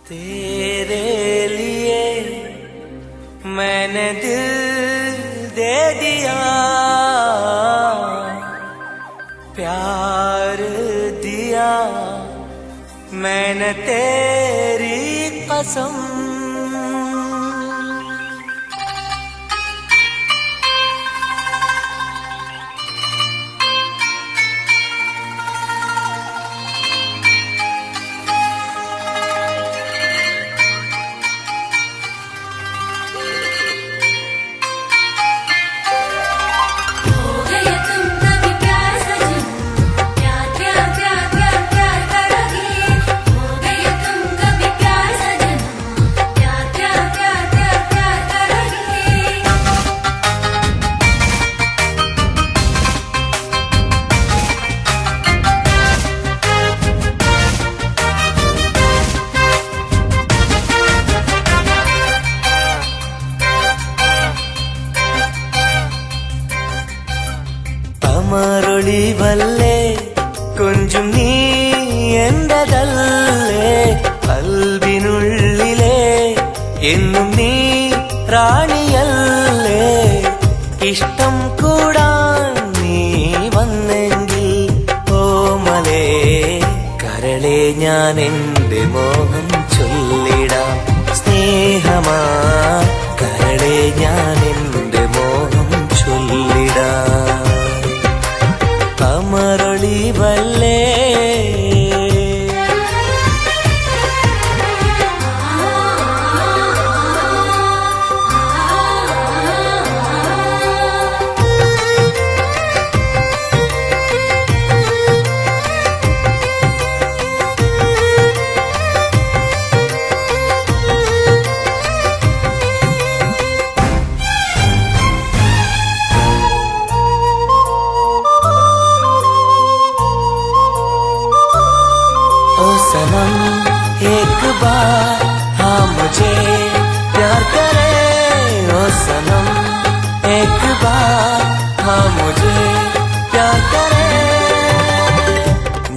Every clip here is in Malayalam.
तेरे लिए मैंने दिल दे दिया, प्यार दिया मैंने तेरी कसम। അമരൊളിവല്ലേ കൊഞ്ചും നീ എന്റെതല്ലേ, കൽബിനുള്ളിലെ എന്നും നീ റാണിയല്ലേ. ഇഷ്ടം കൂടാൻ നീ വന്നെങ്കിൽ ഓമലേ കരളെ ഞാൻ എന്റെ മോഹം ചൊല്ലിടാം. സ്നേഹമാ കരളെ ഞാൻ എന്റെ മോഹം ചൊല്ലിടാം. അമരൊളിവല്ലേ सनम एक बार हाँ मुझे प्यार करे, ओ सनम एक बार हाँ मुझे प्यार करे.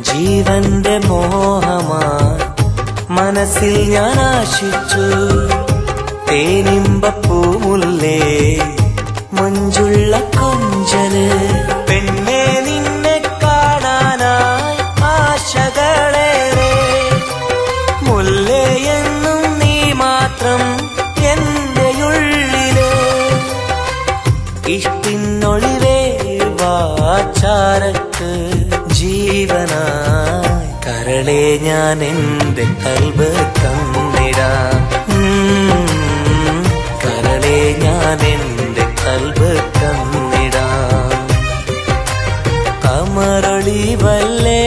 ജീവന്റെ മോഹമാ മനസ്സിൽ ഞാൻ ആശിച്ചു, തേനിമ്പപ്പൂമുല്ലേ മഞ്ചുള്ള കൊഞ്ചല്. പെണ്ണെ നിന്നെ കാണാനായി ആശകളേറെ, മുല്ലയെന്നും നീ മാത്രം എന്റെയുള്ളിലെ. ഇഷ്ടിനൊളിവേ വാചാരക്ക് ജീവനായി കരളെ ഞാൻ എന്റെ കൽബ് തന്നിടാം. കരളെ ഞാൻ എന്റെ കൽബ് തന്നിടാം. അമരൊളിവല്ലേ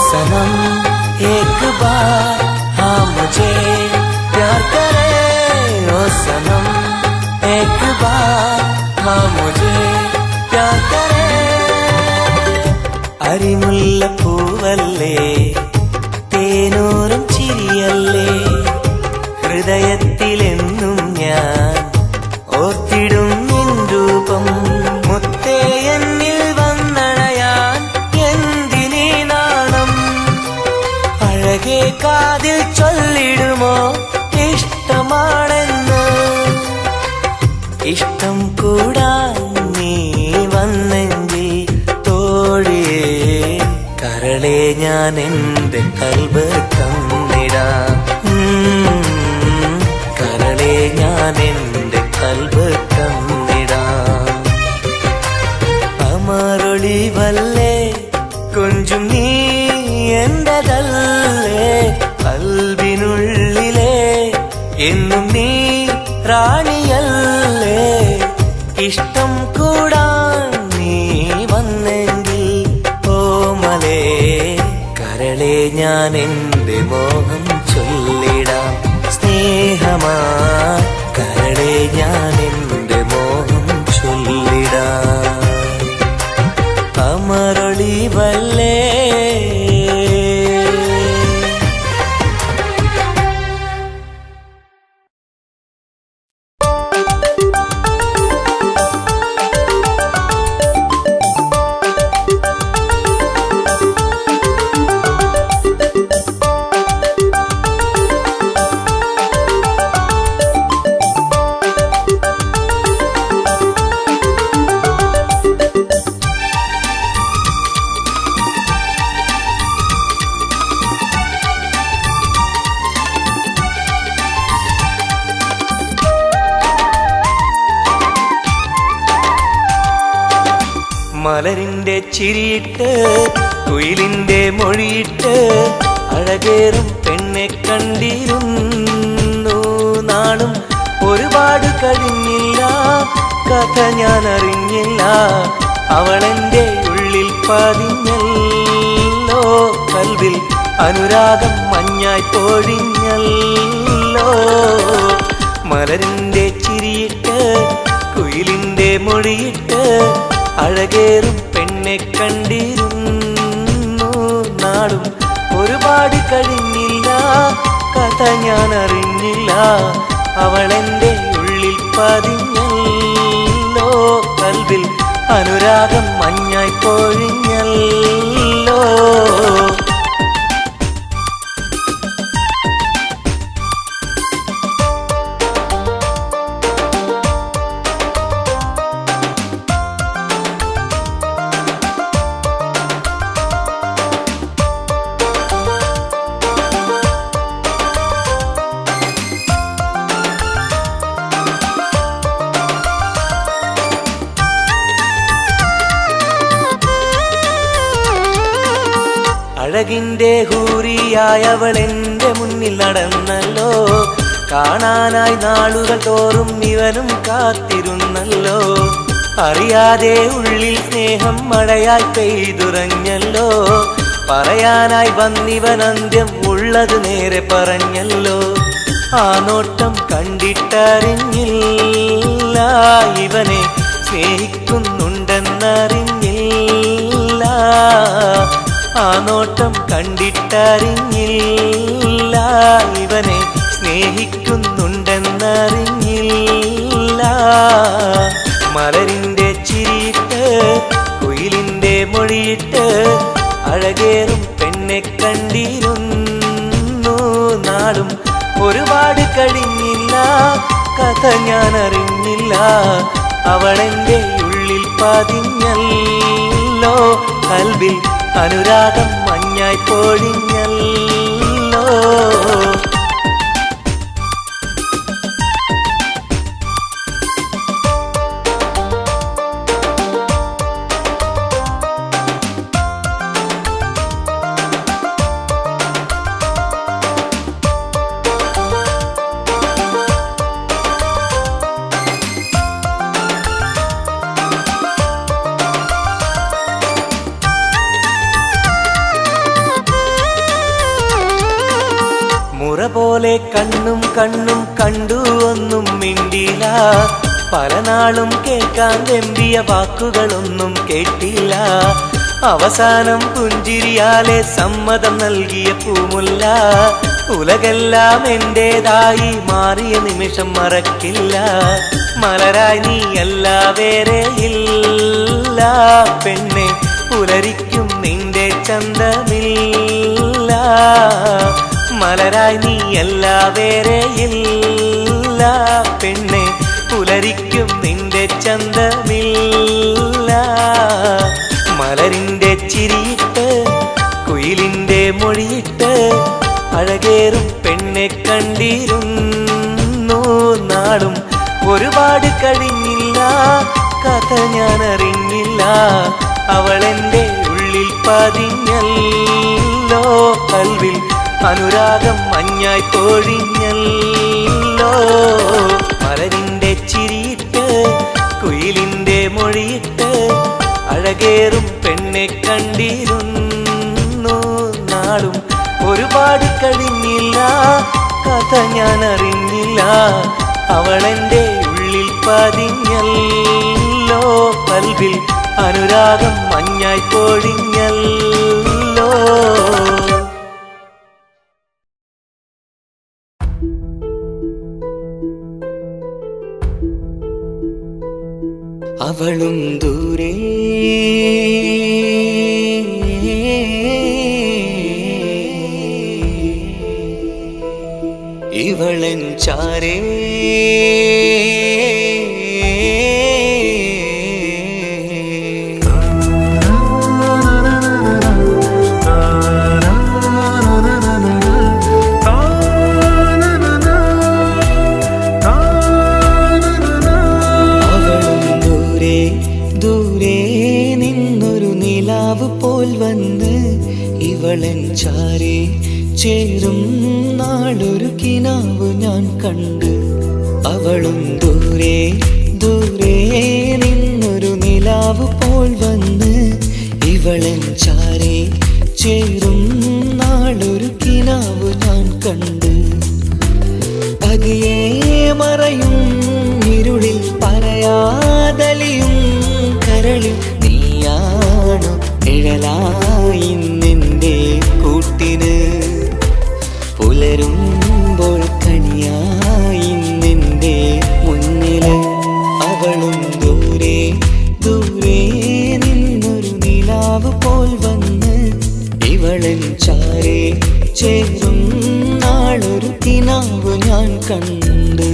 सनम एक बार हाँ मुझे प्यार करे, ओ सनम एक बार हाँ मुझे प्यार करे. അരിമുല്ലപ്പൂവല്ലേ തേനൂറും ചിരിയല്ലേ, ഹൃദയത്തിലെന്നും ഞാൻ ഓർത്തിടും നിൻ രൂപം. മുത്തേ എന്നിൽ വന്നണയാൻ എന്തിനീ നാണം, അഴകെ കാതിൽ ചൊല്ലിടുമോ ഇഷ്ടമാണെന്ന്. ഇഷ്ടം കൂടാൻ നീ വന്നെങ്കിൽ തോഴിയേ കരളെ ഞാൻ എന്റെ കൽബ് തന്നിടാം. കരളെ ഞാൻ എന്റെ കൽബ് തന്നിടാം. അമരൊളിവല്ലേ കൊഞ്ചും നീ എന്റെതല്ലേ, കൽബിനുള്ളിലെ എന്നും നീ റാണിയല്ലേ. ഇഷ്ടം കൂടാൻ നീ ഞാൻ എൻ്റെ മോഹം ചൊല്ലിടാം. സ്നേഹമായി കരളെ ഞാൻ എൻ്റെ മോഹം ചൊല്ലിടാം. അമരൊളിവല്ലേ മലരിന്റെ ചിരിയിട്ട് കുയിലിന്റെ മൊഴിയിട്ട് അഴകേറും പെണ്ണെ കണ്ടിരുന്നു നാളും. ഒരുപാട് കഴിഞ്ഞില്ല, കഥ ഞാൻ അറിഞ്ഞില്ല, അവളെന്റെ ഉള്ളിൽ പതിഞ്ഞല്ലോ. കൽവിൽ അനുരാഗം മഞ്ഞായി പൊഴിഞ്ഞല്ലോ. മലരിന്റെ ചിരിയിട്ട് കുയിലിന്റെ മൊഴിയിട്ട് അഴകേറും പെണ്ണെ കണ്ടിരുന്നു നാളും. ഒരുപാട് കഴിഞ്ഞില്ല, കഥ ഞാൻ അറിഞ്ഞില്ല, അവളെന്റെ ഉള്ളിൽ പതിഞ്ഞല്ലോ. കൽവിൽ അനുരാഗം മഞ്ഞായി പൊഴിഞ്ഞല്ലോ. അഴകിന്റെ ഹൂറിയായവൾ എൻ്റെ മുന്നിൽ നടന്നല്ലോ. കാണാനായി നാളുകൾ തോറും ഇവനും കാത്തിരുന്നല്ലോ. അറിയാതെ ഉള്ളിൽ സ്നേഹം മഴയായി പെയ്തുറഞ്ഞല്ലോ. പറയാനായി വന്നിവൻ അന്ത്യം ഉള്ളത് നേരെ പറഞ്ഞല്ലോ. ആ നോട്ടം കണ്ടിട്ടറിഞ്ഞില്ല, ഇവനെ സ്നേഹിക്കുന്നുണ്ടെന്നറിഞ്ഞില്ല. ആ നോട്ടം കണ്ടിട്ടറിഞ്ഞില്ല, ഇവനെ സ്നേഹിക്കുന്നുണ്ടെന്നറിഞ്ഞില്ല. മലരിന്റെ ചിരിയിട്ട് കുയിലിന്റെ മൊഴിയിട്ട് അഴകേറും പെണ്ണെ കണ്ടിരുന്നു നാളും. ഒരുപാട് കഴിഞ്ഞില്ല, കഥ ഞാൻ അറിഞ്ഞില്ല, അവളെന്റെ ഉള്ളിൽ പതിഞ്ഞല്ലോ. കൽവിൽ അനുരാഗം മഞ്ഞായി പൊഴിഞ്ഞല്ലോ. പോലെ കണ്ണും കണ്ണും കണ്ടു ഒന്നും മിണ്ടില്ല. പല നാളും കേൾക്കാൻ വെമ്പിയ വാക്കുകളൊന്നും കേട്ടില്ല. അവസാനം പുഞ്ചിരിയാലെ സമ്മതം നൽകിയ പൂമുല്ല. ഉലകെല്ലാം എന്റേതായി മാറിയ നിമിഷം മറക്കില്ല. മലരായി നീയല്ല വേറെ ഇല്ല പെണ്ണെ, പുലരിക്കും നിന്റെ ചന്തമില്ല. മലരായി നീയല്ല വേറെ ഇല്ല പെണ്ണെ, പുലരിക്കും നിന്റെ ചന്തമില്ല. മലരിന്റെ ചിരിയിട്ട് കുയിലിന്റെ മൊഴിയിട്ട് അഴകേറും പെണ്ണെ കണ്ടിരുന്നു നാളും. ഒരുപാട് കഴിഞ്ഞില്ല, കഥ ഞാൻ അറിഞ്ഞില്ല, അവളെന്റെ ഉള്ളിൽ പതിഞ്ഞല്ലോ. കൽവിൽ അനുരാഗം മഞ്ഞായി പൊഴിഞ്ഞല്ലോ. മലരിന്റെ ചിരിയിട്ട് കുയിലിന്റെ മൊഴിയിട്ട് അഴകേറും പെണ്ണെ കണ്ടിരുന്നു നാളും. ഒരുപാട് കഴിഞ്ഞില്ല, കഥ ഞാൻ അറിഞ്ഞില്ല. അവളെന്റെ ഉള്ളിൽ പതിഞ്ഞല്ലോ, കൽവിൽ അനുരാഗം മഞ്ഞായി പൊഴിഞ്ഞല്ലോ. അവളും ദൂരെ ഇവളൻ ചാരേ, പോൽ വന്ന് ഇവളൻ ചാരേ ചേരും നാളൊരു കിനാവ് ഞാൻ കണ്ട്. അവളും ദൂരെ ദൂരെ നിന്നൊരു നിലാവ് പോൽ വന്ന് ഇവളൻ ചാരേ ചേരും നാളൊരു കിനാവ് ഞാൻ കണ്ട്. പതിയെ മറയും ഇരുളിൽ പറയാതലിയും കരളിൽ നീയാണു നിഴലായി നിന്റെ കൂട്ടിന്. പുലരുമ്പോൾ കണിയായി നിന്റെ മുന്നില്. അവളും ദൂരെ ദൂരെ നിന്നൊരു നിലാവ് പോൽ വന്ന് ഇവളൻ ചാരേ ചേരും നാളൊരു കിനാവ് ഞാൻ കണ്ട്.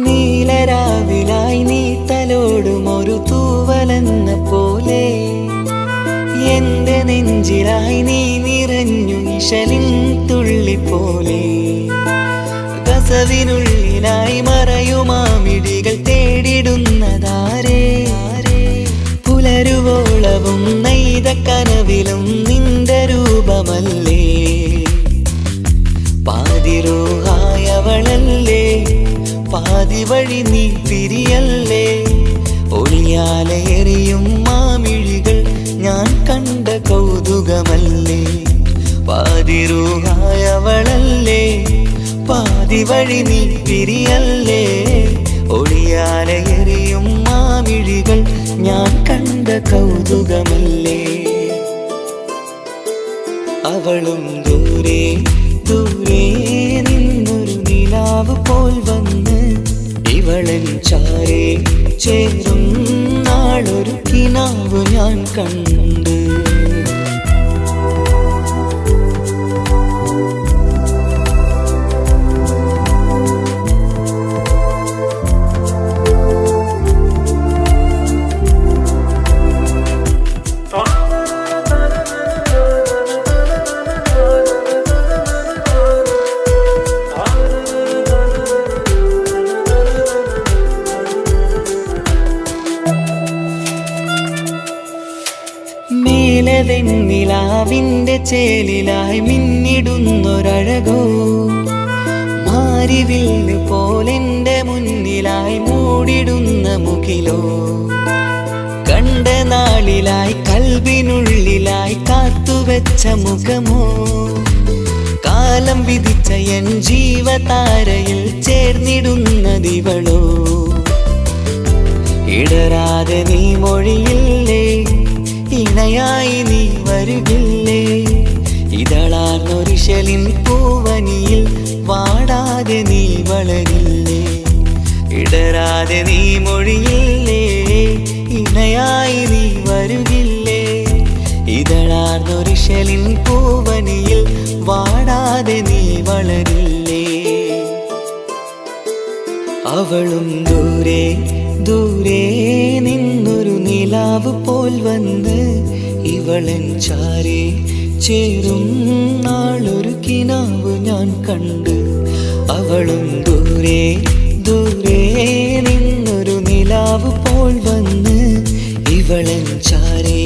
നീലരാവിലായി നീ തലോടും ഒരു തൂവലെന്ന പോലെ എന്റെ നെഞ്ചിലായി നീ നിറഞ്ഞു ഇശലിൻ തുള്ളി പോലെ. കസവിനുള്ളിലായി മറയുമാമിടികൾ തേടിടുന്നതാരേ. പുലരുവോളവും നെയ്ത കനവിലും നിന്റെ രൂപമല്ലേ. പാതിരൂഹായവളല്ലേ, പാതി വഴി നീ തിരിയല്ലേ. ഒളിയാലെറിയും മാമിഴികൾ ഞാൻ കണ്ട കൗതുകമല്ലേ. പാതിരൂഹായവളല്ലേ, പാതി വഴി നീ തിരിയല്ലേ. ഒളിയാലെറിയും മാമിഴികൾ ഞാൻ കണ്ട കൗതുകമല്ലേ. അവളും ദൂരെ ദൂരെ നിന്നൊരു നിലാവ് പോൽ വന്ന് ഇവളൻ ചാരേ ചേരും നാളൊരു കിനാവ് ഞാൻ കണ്ട്. നിലാവിന്റെ ചേലിലായി മിന്നിടുന്നൊരഴകോ, മാരിവില്ല് പോലെന്റെ മുന്നിലായി മൂടിടുന്ന മുകിലോ. കണ്ട നാളിലായി കൽബിനുള്ളിലായി കാത്തുവെച്ച മുഖമോ. കാലം വിധിച്ച എൻ ജീവതാരയിൽ ചേർന്നിടുന്നതിവളോ. ഇടരാതെ നീ മൊഴിയില്ലേ, ഇണയായി നീ വരുകില്ലേ. ഇതളാർന്നൊരിശലിൻ പൂവനിയിൽ വാടാതെ നീ വളരില്ലേ. ഇടരാതെ നീ മൊഴിയില്ലേ, ഇണയായി നീ വരുകില്ലേ. ഇതളാർന്നൊരിശലിൻ പൂവനിയിൽ വാടാതെ നീ വളരില്ലേ. അവളും ദൂരെ ദൂരെ നിന്നൊരു നിലാവ് പോൽ വന്ന് ഇവളൻ ചാരേ ചേരും നാളൊരു കിനാവ് ഞാൻ കണ്ട്. അവളും ദൂരെ ദൂരെ നിന്നൊരു നിലാവ് പോൽ വന്ന് ഇവളൻ ചാരെ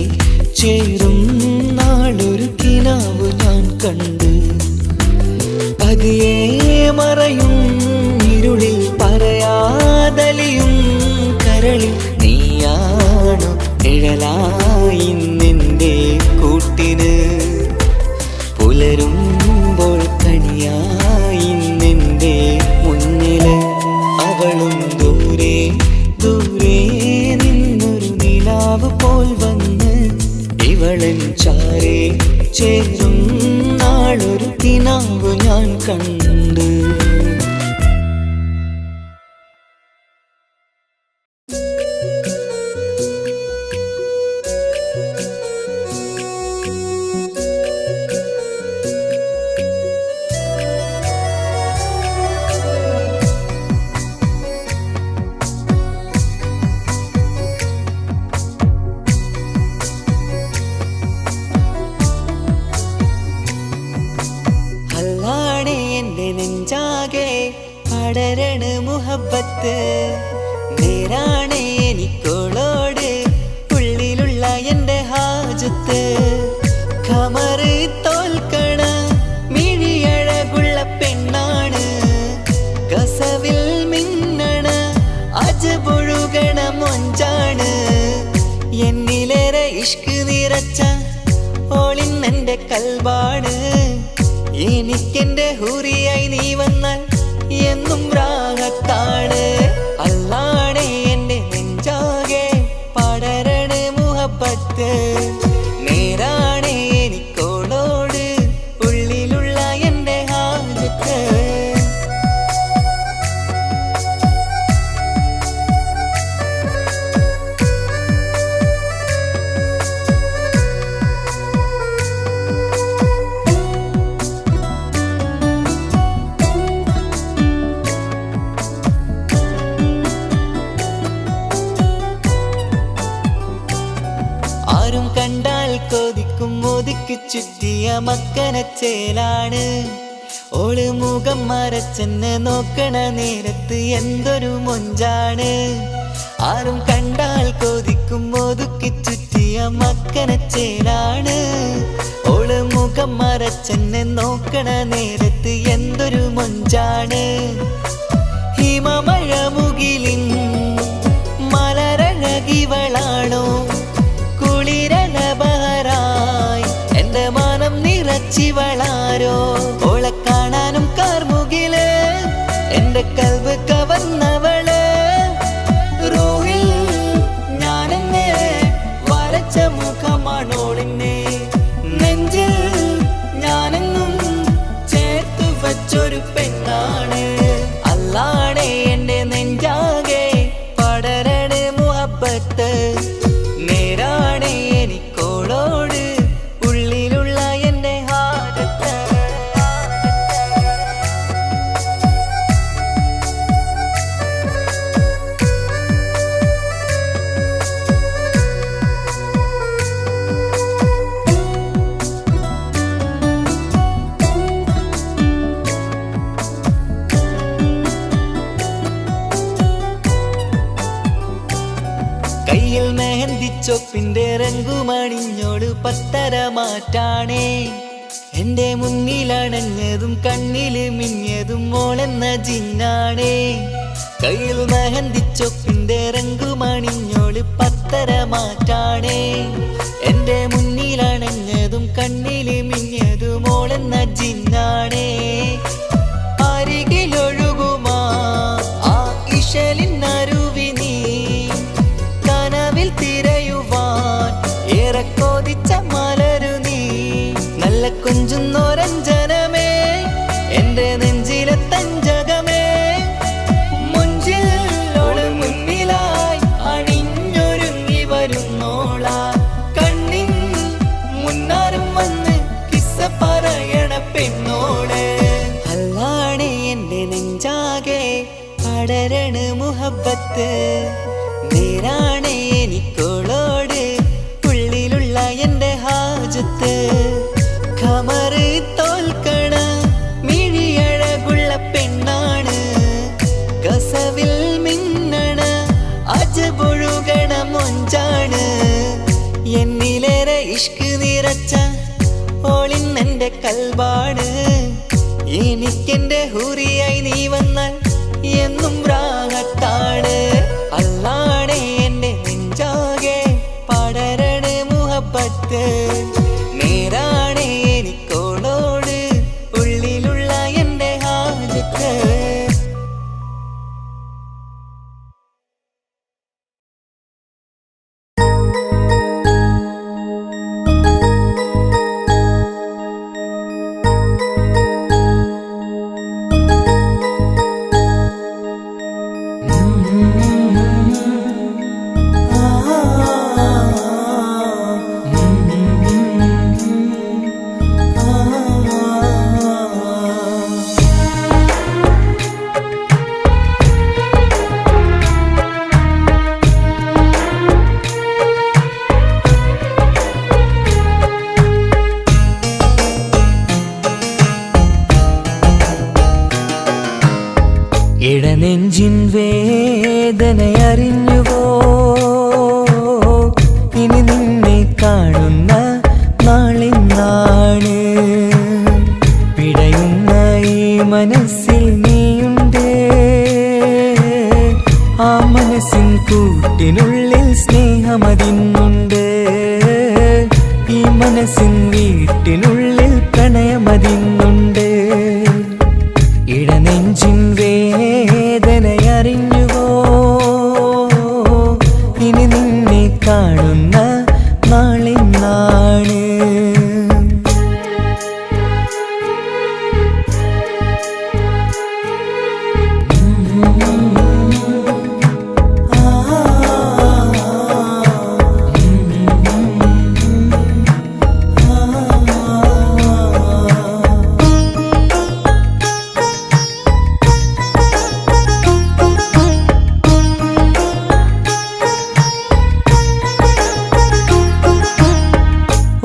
ചേരും നാളൊരു കിനാവ് ഞാൻ കണ്ട്. പതിയെ മറയും ഇരുളിൽ പറയാതലിയും കരളിൽ നീയാണു നിഴലായി നിന്റെ കൂട്ടിന്. പുലരുമ്പോൾ കണിയായി നിന്റെ മുന്നില്. അവളും ദൂരെ ദൂരെ നിന്നൊരു നിലാവ് പോൽ വന്ന് ഇവളൻ ചാരെ ചേരും നാളൊരു കിനാവ് ഞാൻ കണ്ട്. നെഞ്ചാകെ പടരണ മുഹബത്ത് നേരാണ് എനിക്കോളോട് ഉള്ളിലുള്ള എൻ്റെ ഹാജത്ത്. ഖമറ് തോൽക്കണ മിഴിയഴകുള്ള പെണ്ണാണ്, കസവിൽ മിന്നണ അജപൊഴുകണ മൊഞ്ചാണ്. എന്നിലേറെ ഇഷ്ക് നിറച്ച ഓളിന്നെൻ്റെ കൽബാണ്. എനിക്കെന്റെ ഹൂറിയായി നീ വന്നാൽ എന്നും രാഗത്താണ്. അല്ലാണേ എൻ്റെ നെഞ്ചാകെ പടരണ മുഹബത്ത് നേരാണേ എനിക്കോളോട് ഉള്ളിലുള്ള എൻ്റെ ഹാജത്ത്. ആരും കണ്ടാൽ കൊതിക്കും ഒതുക്കി ചുറ്റിയ മക്കനച്ചേലാണ്. ഓള് മുഖം മറച്ചെന്നെ നോക്കണ നേരത്ത് എന്തൊരു മൊഞ്ചാണ്. ആരും കണ്ടാൽ കൊതിക്കും ഒതുക്കി ചുറ്റിയ മക്കനച്ചേലാണ്. ഓള് മുഖം മറച്ചെന്നെ നോക്കണ നേരത്ത് എന്തൊരു മൊഞ്ചാണ്. ഹിമമഴ മുകിലിൻ മലരഴകിവളാണോ കുളിരലബഹരായി എൻ്റെ മാനം നിറച്ചിവളാരോ. ഓളെ കാണാനും കാർമുകില് എൻ്റെ കൽവ് കവർന്നവള്. റൂഹിൽ ഞാനെന്നെ വരച്ച മുഖമാണോളിന്നെ, നെഞ്ചിൽ ഞാനെന്നും ചേർത്തു വച്ചൊരു പെണ്ണാണ്. അല്ലാണേ എൻ്റെ നെഞ്ചാകെ പടരണ മുഹബത്ത് നേരാണേ എനിക്കോളോട് ഉള്ളിലുള്ള എൻ്റെ ഹാജത്ത്. കയ്യിൽ മെഹന്തിച്ചൊപ്പിന്റെ രംഗുമണിഞ്ഞോട് പത്തര മാറ്റാണേ. എൻ്റെ മുന്നിലണഞ്ഞതും കണ്ണില് മിഞ്ഞതും മോളെന്ന ജിന്നാണേ. കയ്യിൽ മെഹന്തിച്ചൊപ്പിന്റെ രംഗുമണിഞ്ഞോട് പത്തര മാറ്റാണേ. എൻ്റെ മുന്നിലണഞ്ഞതും കണ്ണില് മിഞ്ഞതും മോളെന്ന ജിന്നാണേ. അരികിലൊഴുകുമാ ആ ഇശലിനരുവി നീ കനവിൽ തിരയുവാൻ ഏറെ കൊതിച്ച മലരു നീ. നല്ല കൊഞ്ചുന്നോരഞ്ജനമേ എൻ്റെ നെഞ്ചിലെ തഞ്ചകമേ. മുഞ്ചിൽ ഓള് മുന്നിലായി അണിഞ്ഞൊരുങ്ങി വരുന്നോള. കണ്ണിൻ മുന്നാരും വന്ന് കിസ്സ പറയണ പെണ്ണോള്. അല്ലാണേ എൻ്റെ നെഞ്ചാകെ പടരണ മുഹബത്ത് നേരാണേ എനിക്കോളോട് ഉള്ളിലുള്ള എൻ്റെ ഹാജത്ത്. ഇഷ്ക് നിറച്ച ഓളിന്നെന്റെ കൽബാണ്. എനിക്കെന്റെ ഹൂറിയായി നീ വന്നാൽ എന്നും രാഗത്താണ്. അല്ലാണേ എന്റെ നെഞ്ചാകെ പടരണ മുഹബത്ത്. നേരാണേ എനിക്കോളോട് ഉള്ളിലുള്ള എന്റെ ഹാജത്ത്. ഇടനെഞ്ചിൻ വേദനയറിഞ്ഞുവോ? ഇനി നിന്നെ കാണുന്ന നാളിന്നാണ്. പിടയുന്ന ഈ മനസ്സിൽ നീയുണ്ട്. ആ മനസ്സിൻ കൂട്ടിനുള്ളിൽ സ്നേഹമതിന്നുണ്ട്. ഈ മനസ്സിൻ വീട്ടിനുള്ളിൽ പ്രണയമതിന്നുണ്ട്. ഇടനെഞ്ചിൻ വേദനയറിഞ്ഞുവോ? ഇനി നിന്നെ കാണുന്ന നാളിന്നാണ്.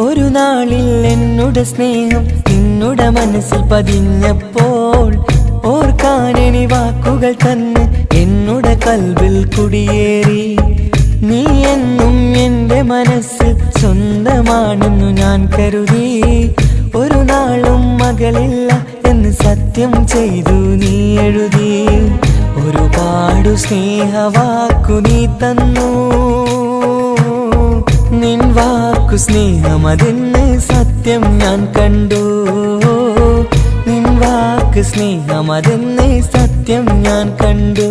ഒരു നാളിൽ എന്നുടെ സ്നേഹം നിന്നുടെ മനസ്സിൽ പതിഞ്ഞപ്പോൾ ഓർക്കാനെനി വാക്കുകൾ തന്നെ എന്നുടെ കൽബിൽ കുടിയേറി. നീ എന്നും എൻ്റെ മനസ്സിൽ സ്വന്തമാണെന്നു ഞാൻ കരുതി. ഒരു നാളും മകളില്ല എന്ന് സത്യം ചെയ്തു നീ എഴുതി. ഒരുപാടു സ്നേഹവാക്കു നീ തന്നു. നിൻ വാക്കു സ്നേഹമതെന്ന് സത്യം ഞാൻ കണ്ടു. നിൻ വാക്ക് സ്നേഹമതെന്ന് സത്യം ഞാൻ കണ്ടു.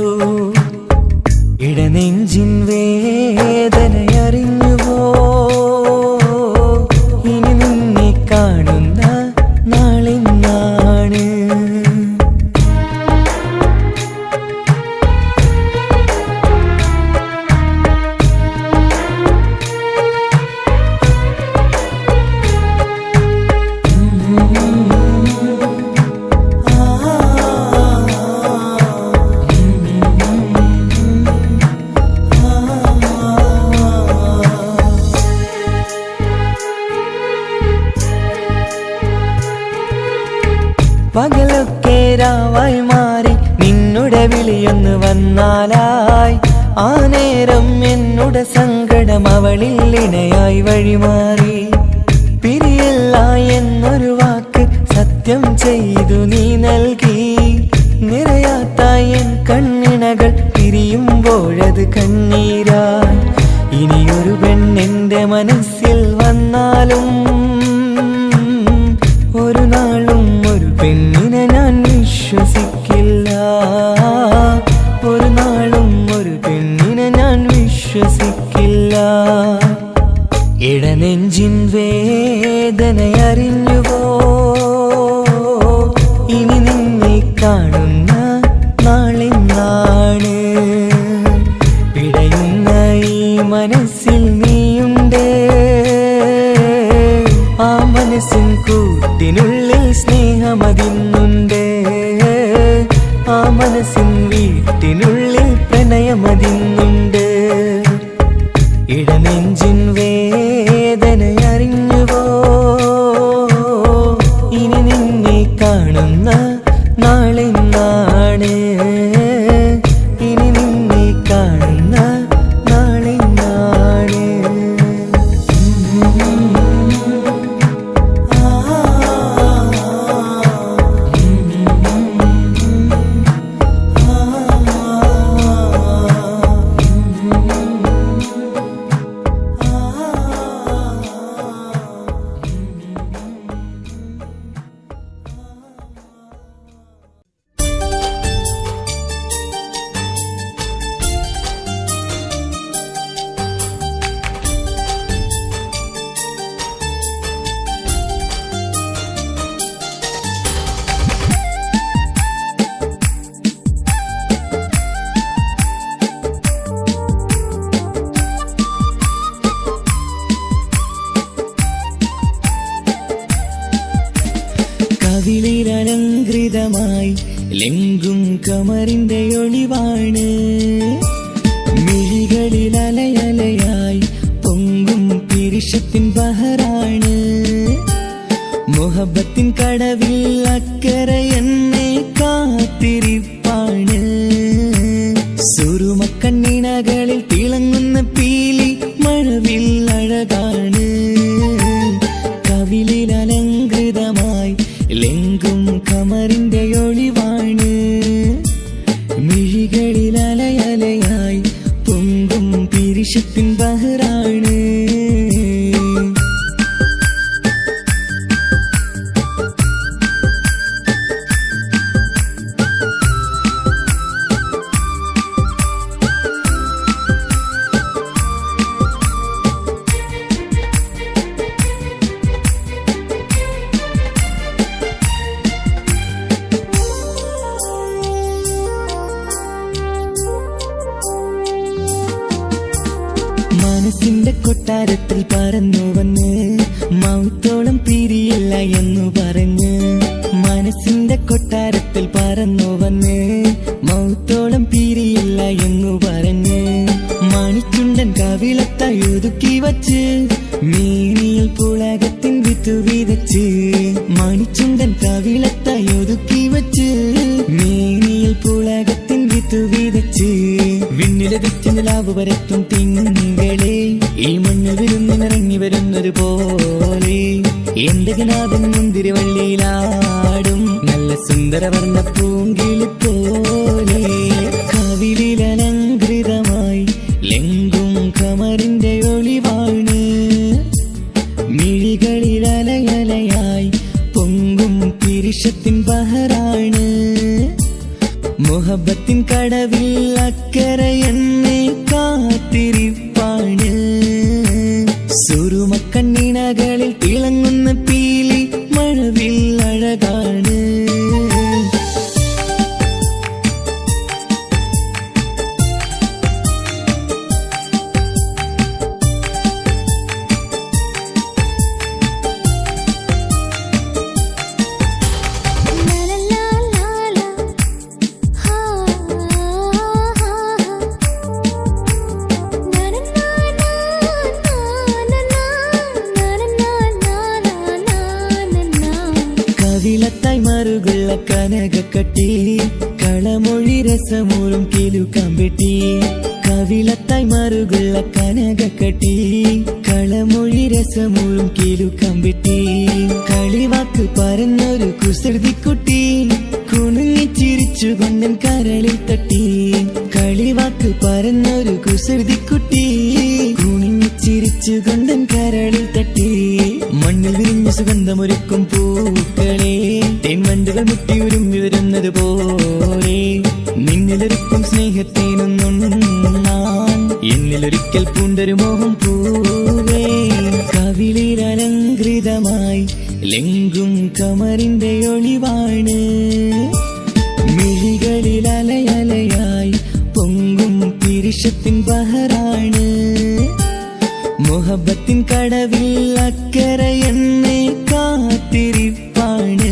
ഇടനെഞ്ചിൻ വേദനയറിഞ്ഞുവോ? ഇനി നിന്നെ കാണുന്ന നാളിന്നാണ്. പകലൊക്കെ രാവായി മാറി നിന്നുടെ വിളിയൊന്ന് വന്നാലായി. ആ നേരം എന്നുടെ സങ്കടം അവളിൽ ഇണയായി വഴിമാറി. പിരിയില്ല എന്നൊരു വാക്ക് സത്യം ചെയ്തു നീ നൽകി. നിറയാത്ത എൻ കണ്ണിണകൾ പിരിയുമ്പോഴത് കണ്ണീരായി. ഇനിയൊരു പെണ്ണെന്റെ മനസ്സിൽ വന്നാലും ഒരു നാളും ഒരു പെണ്ണിനെ ഞാൻ വിശ്വസിക്കില്ല. ഒരു നാളും ഒരു പെണ്ണിനെ ഞാൻ വിശ്വസിക്കില്ല. ഇടനെഞ്ചിൻ വേദനയറിഞ്ഞുവോ? ഇനി നിന്നെ കാണുന്ന നാളിന്നാണ്. പിടയുന്ന ഈ മനസ്സിൽ നീയുണ്ട്. ആ മനസ്സിൻ കൂട്ടിനുള്ളിൽ സ്നേഹമതിന്നുണ്ട്. ആ മനസ്സിൻ വീട്ടിനുള്ളിൽ പ്രണയമതിന്നുണ്ട്. ഇടനെഞ്ചിൻ വേദനയറിഞ്ഞുവോ? കവിളിലലങ്കൃതമായി ലെങ്കും കമറിന്റെ ഒളിവാണ്. മിഴികളിൽ അലയലയായി പൊങ്കും പിരിശത്തിൻ ബഹറാണ്. മുഹബത്തിൻ കടവിൽ അക്കരെ എന്നെ കാത്തിരിപ്പാണ്. സുറുമക്കണ്ണിണകളിൽ തിളങ്ങുന്ന പീലി മഴവിൽ അഴകാണ്. കവിളിൽ അലങ്കൃതമായി ലെങ്കും കമറിന്റെ ഒളിവാണ്. മിഴികളിൽ അലയലയായി പൊങ്കും പിരിശത്തിൻ ബഹറാണ്. മനസ്സിന്റെ കൊട്ടാരത്തിൽ പറന്നു വന്ന് മൗത്തോളം പിരിയില്ല എന്നു പറഞ്ഞ്. മനസ്സിന്റെ കൊട്ടാരത്തിൽ പറന്നു വന്ന് മൗത്തോളം പിരിയില്ല എന്നു പറഞ്ഞ്. മണിച്ചുണ്ടൻ കവിളത്തായി ഒതുക്കി വച്ച് മേനിയിൽ പുളകത്തിൻ വിത്തു വിതച്ച്. മണിച്ചുണ്ടൻ കവിളത്തായി ഒതുക്കി വച്ച് മേനിയിൽ പുളകത്തിൻ വിത്തു വിതച്ച്. വിണ്ണിലതിച്ച് നിലാവ് വരത്തും തിങ്കളെ ഈ മണ്ണിൽ വിരുന്നിനിറങ്ങി വരുന്നത് പോലെ. എന്റെ കിനാവിൻ മുന്തിരിവള്ളിയിലാടും നല്ല സുന്ദരവർണ്ണ പൂങ്കിളി പോലെ. കവിളിലലങ്കൃതമായി ലെങ്കും കമറിന്റെ ഒളിവാണ്. മിഴികളിൽ അലയലയായി പൊങ്കും പിരിശത്തിൻ ബഹറാണ്. മുഹബത്തിൻ കടവിൽ അക്കരെ എന്നെ കാത്തിരിപ്പാണ്. സുറുമക്കണ്ണിണകളിൽ തിളങ്ങുന്ന പീലി മഴവിൽ അഴകാണ്. കവിളത്തായി മറുകുള്ള കനകക്കട്ടി കളമൊഴി രസമൂറും കിലുക്കാമ്പെട്ടി. കവിളത്തായി മറുകുള്ള കനകക്കട്ടി കളമൊഴി രസമൂറും കിലുക്കാമ്പെട്ടി. കളിവാക്ക് പറഞ്ഞൊരു കുസൃതിക്കുട്ടി കുണുങ്ങിച്ചിരിച്ചു കൊണ്ടൻ കരളിൽ തട്ടി. കളിവാക്ക് പറഞ്ഞൊരു കുസൃതിക്കുട്ടി കുണുങ്ങിച്ചിരിച്ചു കൊണ്ടൻ കരളിൽ തട്ടി. മണ്ണിൽ വിരിഞ്ഞ സുഗന്ധമൊരുക്കും പൂക്കളെ തേൻവണ്ടുകൾ മുട്ടിയുരുമ്പി വരുന്നത് പോലെ. നിന്നിലൊരുക്കും സ്നേഹത്തേനൊന്നുണ്ണാൻ എന്നിലൊരിക്കൽ പൂണ്ടൊരു മോഹം പൂവേ. കവിളിലലങ്കൃതമായി ലെങ്കും കമറിന്റെ ഒളിവാണ്. മിഴികളിൽ അലയലയായി പൊങ്കും പിരിശത്തിൻ ബഹറാണ്. മുഹബത്തിൻ കടവിൽ അക്കരെ എന്നെ കാത്തിരിപ്പാണ്.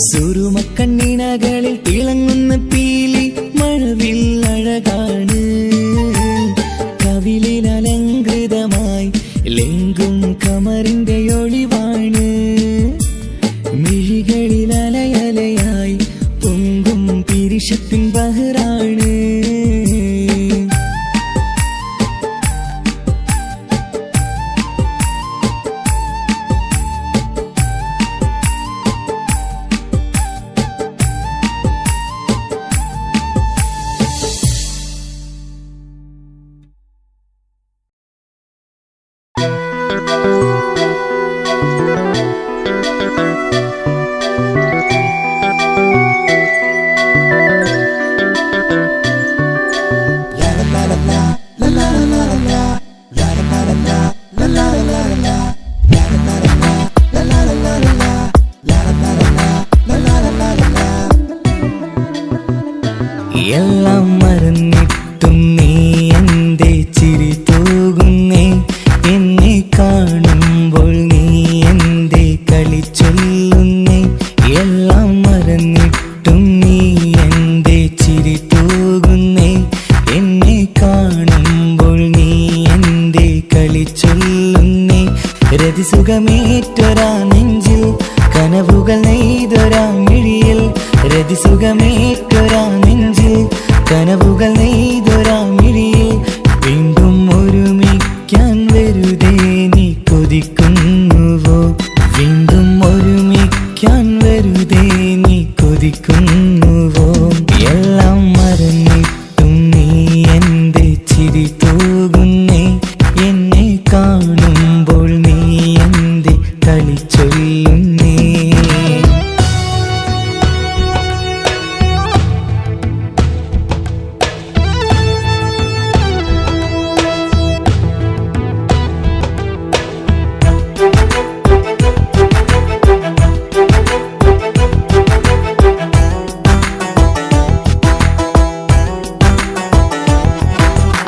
സുറുമക്കണ്ണിണകളിൽ തിളങ്ങുന്ന പീലി മഴവിൽ അഴകാണ്. കവിളിൽ അലങ്കൃതമായി ലെങ്കും കമറിന്റെ ഒളിവാണ്. മിഴികളിൽ അലയലയായി പൊങ്കും പിരിശത്തിൻ ബഹറാണ്. എല്ലാം മറന്നിട്ടും നീ എന്റെ ചിരി തൂകുന്നേ. എന്നെ കാണുമ്പോൾ നീ ചൊല്ലുന്നേ രതിസുഖമേറ്റൊരാ നെഞ്ചിൽ കനവുകൾ നെയ്തൊരാ മിഴിയിൽ രതിസുഖമേറ്റൊരാ നെഞ്ചിൽ കനവുകൾ നെയ്തൊരാ മിഴിയിൽ വീണ്ടും ഒരുമിക്കാൻ വെറുതെ നീ കൊതിക്കുന്നുവോ വീണ്ടും ഒരുമിക്കാൻ വെറുതെ നീ കൊതിക്കുന്നുവോ എല്ലാം മറന്നിട്ടും നീ എന്റെ ചിരി തൂകുന്നേ എന്നെ കാണുമ്പോൾ നീ എന്റെ കളി ചൊല്ലുന്നേ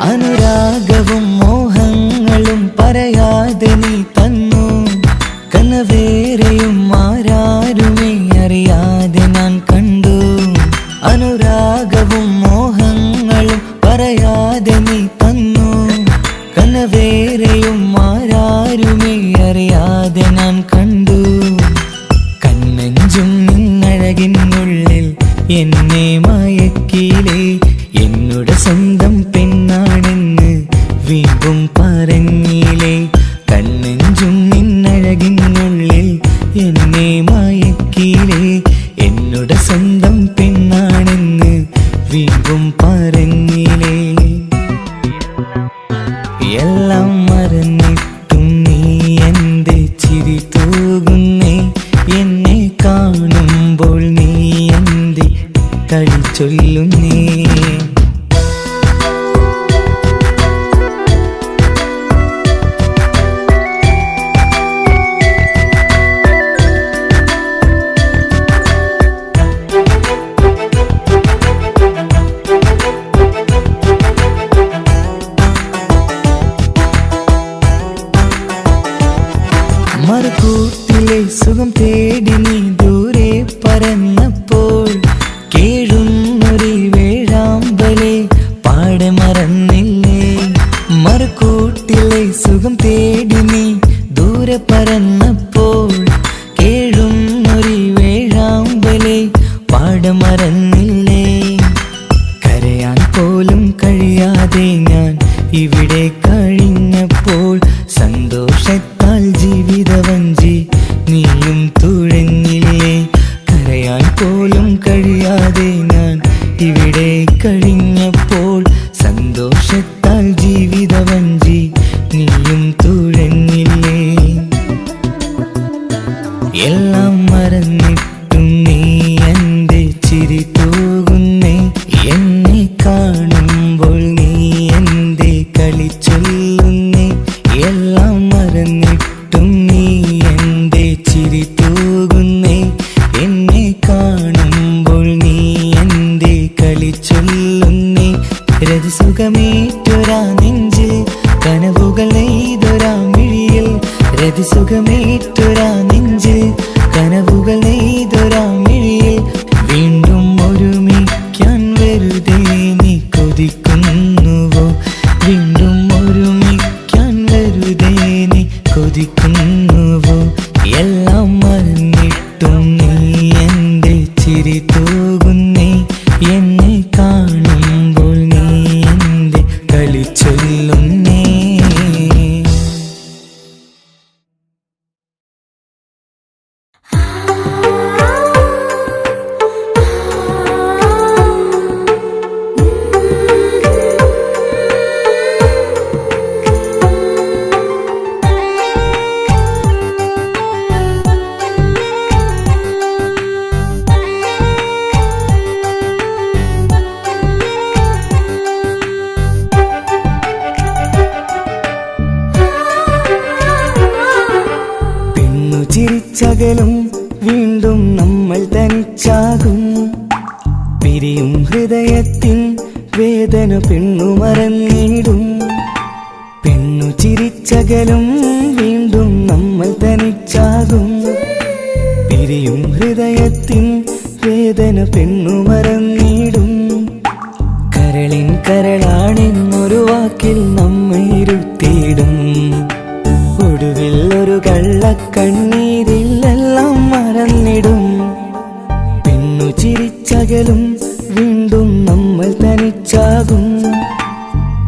അനുരാഗവും മോഹങ്ങളും പറയാതെ നീ തന്നു കനവേറെയും ആരാരുമേ അറിയാതെ ഞാൻ കണ്ടു അനുരാഗവും മോഹങ്ങളും പറയാതെ നീ തന്നു കനവേറെയും ആരാരുമേ അറിയാതെ ഞാൻ കണ്ടു കണ്ണഞ്ചും നിന്നഴകിനുള്ളിൽ എന്നെ മയക്കിയിലേ എന്നോട് സ്വന്തം പെണ്ണാണെന്ന് വീണ്ടും പറഞ്ഞില്ലേ കണ്ണെഞ്ചും നിന്നഴകിനുള്ളിൽ എന്നെ മയക്കിയില്ലേ എന്നോട് സ്വന്തം പെണ്ണാണെന്ന് വീണ്ടും പറഞ്ഞില്ലേ എല്ലാം മറന്നിട്ടും നീ എന്റെ ചിരി തൂകുന്നേ എന്നെ കാണുമ്പോൾ നീ എന്റെ കളി ചൊല്ലുന്നേ മറുകൂട്ടിലെ സുഖം തേടി നീ ദൂരെ പറന്നപ്പോൾ കേഴുന്നൊരു വേഴാമ്പലെ പാടെ മറന്നില്ലേ മറുകൂട്ടിലെ സുഖം തേടി നീ ദൂരെ പറന്നപ്പോൾ കേഴുന്നൊരു വേഴാമ്പലെ പാടെ മറന്നില്ലേ കരയാൻ പോലും കഴിയാതെ ഞാൻ ഇവിടെ കഴിഞ്ഞപ്പോൾ സന്തോഷത്താൽ ജീവിതവഞ്ചി നീയും തുഴഞ്ഞില്ലേ കരയാൻ പോലും കഴിയാതെ ഞാൻ ഇവിടെ കഴിഞ്ഞപ്പോൾ സന്തോഷത്താൽ ജീവിതവഞ്ചി നീയും തുഴഞ്ഞില്ലേ എല്ലാം മറന്നിട്ടും നീ എന്റെ ചിരി തൂകുന്നേ എന്നെ കാണുമ്പോൾ നീ എന്റെ കളി ചൊല്ലുന്നേ എല്ലാം മറന്നിട്ടും നീ എന്റെ ചിരി തൂകുന്നേ എന്നെ കാണുമ്പോൾ നീ എന്റെ കളി ചൊല്ലുന്നേ രതിസുഖമേറ്റൊരാ നെഞ്ചിൽ കനവുകൾ നെയ്തൊരാ മിഴിയിൽ രതിസുഖമേറ്റൊരാ നെഞ്ചിൽ കനവുകൾ നെയ്തൊരാ മിഴിയിൽ വീണ്ടും ഒരുമിക്കാൻ വെറുതെ നീ കൊതിക്കുന്നുവോ വീണ്ടും ഒരുമിക്കാൻ വെറുതെ നീ കൊതിക്കുന്നുവോ എല്ലാം മറന്നിട്ടും നീ എന്റെ ചിരി തൂകുന്നേ എന്നെ കാണുമ്പോൾ നീ എന്റെ കളി ചൊല്ലുന്നേ ചിരിച്ചകലും വീണ്ടും നമ്മൾ തനിച്ചാകും പിരിയും ഹൃദയത്തിൻ വേദന പെണ്ണു മറന്നിടും പെണ്ണു ചിരിച്ചകലും വീണ്ടും നമ്മൾ തനിച്ചാകും പിരിയും ഹൃദയത്തിൻ വേദന പെണ്ണു മറന്നിടും കരളിൻ കരളാണെന്നൊരു വാക്കിൽ നമ്മെ ഇരുത്തിയിടും ഒരു കള്ളക്കണ്ണീരിലെല്ലാം മറന്നിടും. പെണ്ണു ചിരിച്ചകലും വീണ്ടും നമ്മൾ തനിച്ചാകും.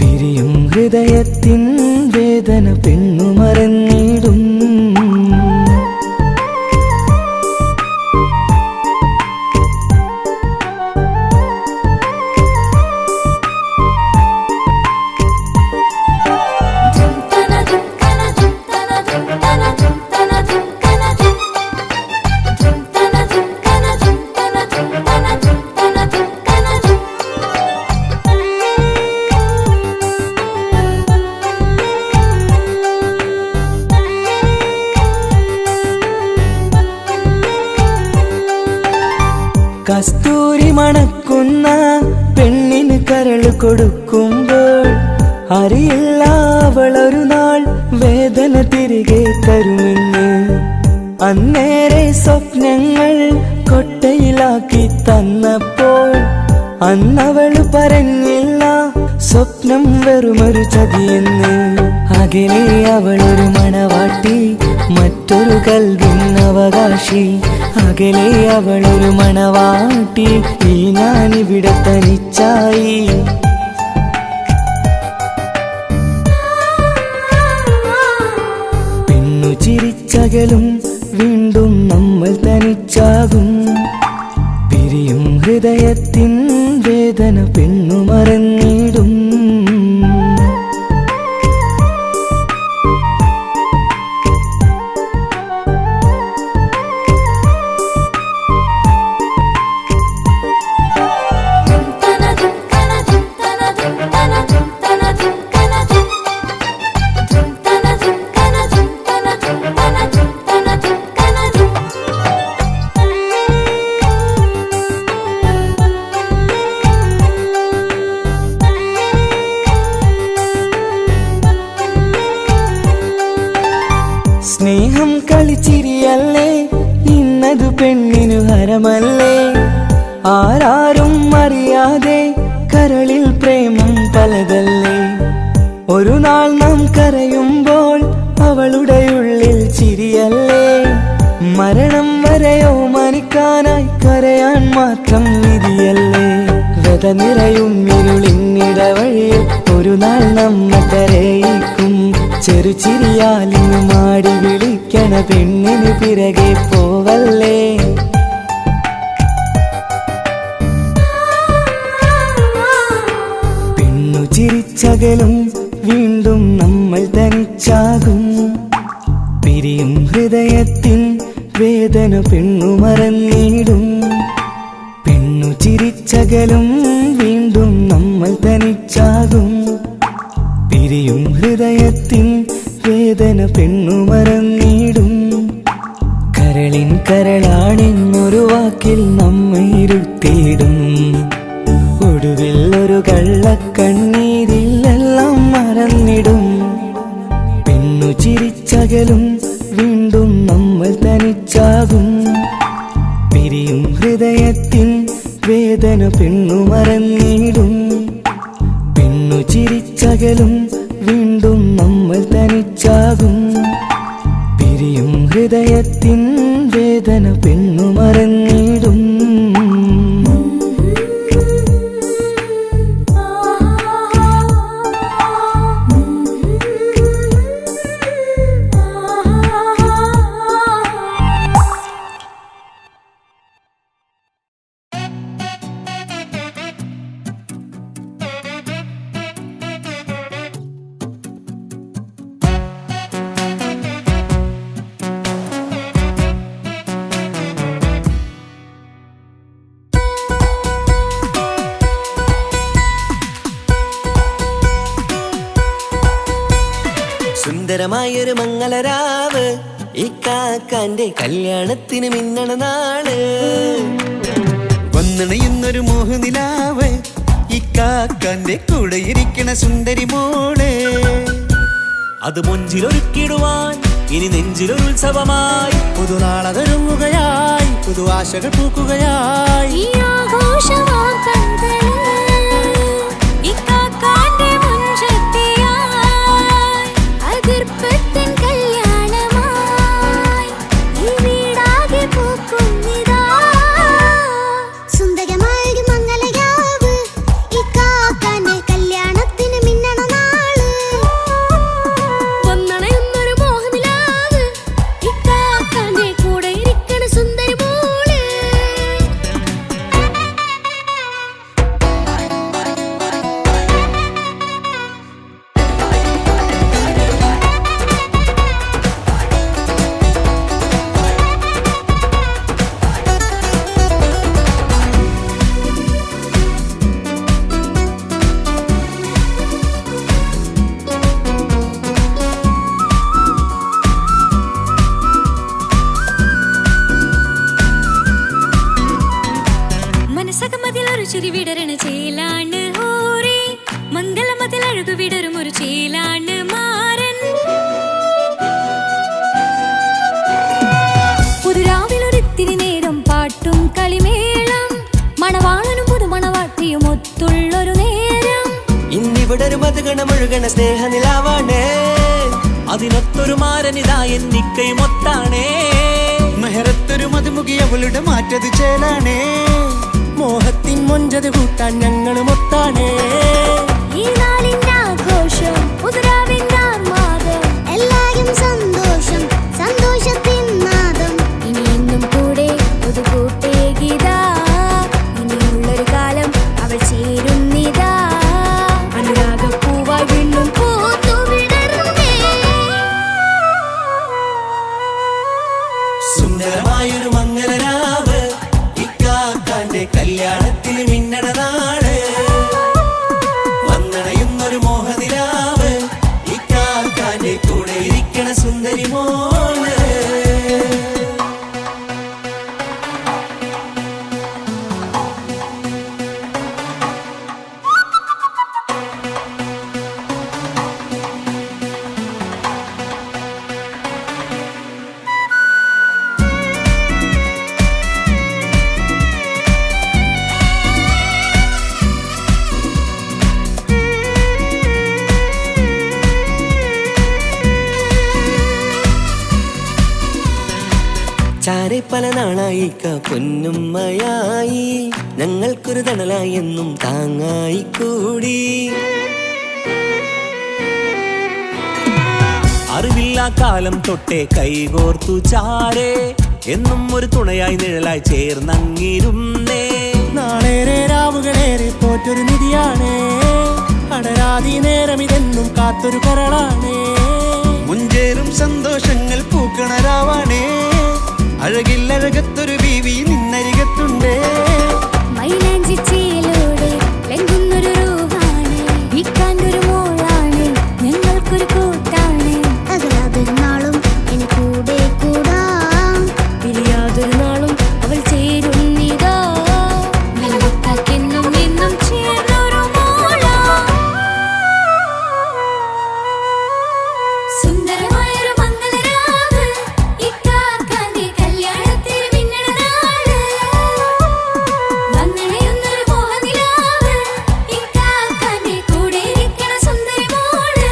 പിരിയും ഹൃദയത്തിൻ വേദന പെണ്ണു മറന്നിടും. കസ്തൂരി മണക്കുന്ന പെണ്ണിന് കരള് കൊടുക്കുമ്പോൾ അറിയില്ല അവളൊരു നാൾ വേദന തിരികെ തരുമെന്ന്. അന്നേരെ സ്വപ്നങ്ങൾ കൊട്ടയിലാക്കി തന്നപ്പോൾ അന്നവള് പറഞ്ഞില്ല സ്വപ്നം വെറുമൊരു ചതിയെന്ന്. അകലെ അവളൊരു മണവാട്ടി, മറ്റൊരു കൽവിൻ അവകാശി. അകലെ അവളൊരു മണവാട്ടി, ഈ ഞാനിവിടെ തനിച്ചായി. പെണ്ണു ചിരിച്ചകലും വീണ്ടും നമ്മൾ തനിച്ചാകും. പിരിയും ഹൃദയത്തിൻ വേദന പെണ്ണു മറന്നിടും. സ്നേഹം കളിച്ചിരിയല്ലേ, ഇന്നതു പെണ്ണിനു ഹരമല്ലേ. ആരാരും അറിയാതെ കരളിൽ പ്രേമം പലതല്ലേ. ഒരു നാൾ നാം കരയുമ്പോൾ അവളുടെ ഉള്ളിൽ ചിരിയല്ലേ. മരണം വരെയോ മനിക്കാനായി കരയാൻ മാത്രം വിധിയല്ലേ. വ്യത നിറയും ഇരുളിന്നിടവഴിയിൽ ഒരു നാൾ നമ്മ കരയിക്കും. ചെറുചിരിയാലിന് മാടി വിളിക്കണ പെണ്ണിന് പിറകെ പോവല്ലേ. പെണ്ണു ചിരിച്ചകലും വീണ്ടും നമ്മൾ തനിച്ചാകും. പിരിയും ഹൃദയത്തിൻ വേദന പെണ്ണു മറന്നിടും. പെണ്ണു ചിരിച്ചകലും വീണ്ടും നമ്മൾ തനിച്ചാകും. പിരിയും ഹൃദയത്തിൻ വേദന പെണ്ണു മറന്നിടും. കരളിൻ കരളാണെന്നൊരു വാക്കിൽ നമ്മെ ഇരുത്തിയിടും. ഒടുവിൽ ഒരു കള്ളക്കണ്ണീരിലെല്ലാം മറന്നിടും. പെണ്ണു ചിരിച്ചകലും വീണ്ടും നമ്മൾ തനിച്ചാകും. പിരിയും ഹൃദയത്തിൻ വേദന പെണ്ണു മറന്നിടും. പെണ്ണു ചിരിച്ചകലും വീണ്ടും നമ്മൾ തനിച്ചാകും. പിരിയും ഹൃദയത്തിൻ വേദന പെണ്ണു മറന്നിടും. സുന്ദരമായൊരു മംഗളരാവ്, ഇക്കാക്കാന്റെ കല്യാണത്തിന് മിന്നണ നാള്. വന്നണയുന്നൊരു മോഹനിലാവ്, ഇക്കാക്കാന്റെ കൂടെ ഇരിക്കണ സുന്ദരി മോള്. അത് മൊഞ്ചിലൊരുക്കിടുവാൻ ഇനി നെഞ്ചിലൊരു ഉത്സവമായി. പുതുനാളതൊരുങ്ങുകയായി, പുതു ആശകൾ പൂക്കുകയായി. അതിർപ്പത്തിൻ കല്യാണമായി ചിരി വിടരണ ചേലാണ് ഹോറി മംഗലമതിൽ അഴകു വിടരും ഒരു ചേലാണ് മാരൻ പുതുരാവിലൊരിത്തിരി നേരം പാട്ടും കളിമേളം മണവാളനും പുതുമണവാട്ടിയും ഒത്തുള്ളൊരു നേരം ഇന്നിവിടെ ഒരു മധുഗണമൊഴുകണ സ്നേഹനിലാവാണ് അതിനൊത്തൊരു മാരനിതാ എന്നിക്കൈ മൊത്താണേ മെഹറത്തൊരു മധുമുഖി അവളുടെ മാറ്റത് ചേലാണേ മോഹത്തിൻ മൊഞ്ചത് കൂട്ടാൻ ഞങ്ങളും ഒത്താണേ ഈ നാളിന്റെ ആഘോഷം പുതുരാവിന്റെ ആർമാദം എല്ലാരും സന്തോഷം സന്തോഷത്തിൻ നാദം ഇനി എന്നും കൂടെ പുതുകൂട്ടേ ഗീതാ ഇനിയുള്ളൊരു കാലം അവൾ ചേരുന്നിതാ അനുരാഗപ്പൂവായി വീണ്ടും പൂത്തുവിടരുന്നേ സുന്ദരമായൊരു മംഗലരാവ് ഇക്കാക്കാന്റെ കല്യാണത്തിന് മിന്നണ നാട് വന്നണയുന്നൊരു മോഹനിലാവ് ഇക്കാക്കാന്റെ കൂടെ ഇരിക്കണ സുന്ദരി മോള് ചാരെ പല നാളായിക്ക പൊന്നുമ്മയായി ഞങ്ങൾക്കൊരു തണലായി എന്നും താങ്ങായി കൂടി അറിവില്ലാ കാലം തൊട്ടേ കൈകോർത്തു ചാരേ എന്നും ഒരു തുണയായി നിഴലായി ചേർന്നങ്ങിരുന്നേ നാളേറെ രാവുകളേറെ തോറ്റൊരു നിധിയാണ് അടരാതി നേരം ഇതെന്നും കാത്തൊരു കരളാണ് മുഞ്ചേറും സന്തോഷങ്ങൾ പൂക്കണരാവാണേ അഴകില്ലഴകത്തൊരു ബീവി നിന്നരികത്തുണ്ടേ മൈലാഞ്ചിച്ചേലോടെ ലംഘുന്നൊരു റൂഹാണ് വിക്കാണ്ടൊരു മോളാണ് ഞങ്ങൾക്കൊരു കൂട്ടാണ് അകലാതൊരു നാളും എൻ കൂടെ കൂടാം പിരിയാതൊരു നാളും അവൾ ചേരുന്നിതാ നെല്ലുക്കാക്കെന്നും എന്നും ചേർന്നൊരു മോളാ സുന്ദരമായൊരു മംഗലരാവ് ഇക്കാക്കാന്റെ കല്യാണത്തിൽ മിന്നണ നാട് വന്നണയുന്നൊരു മോഹനിലാവ് ഇക്കാക്കാന്റെ കൂടെ ഇരിക്കണ സുന്ദരി മോള്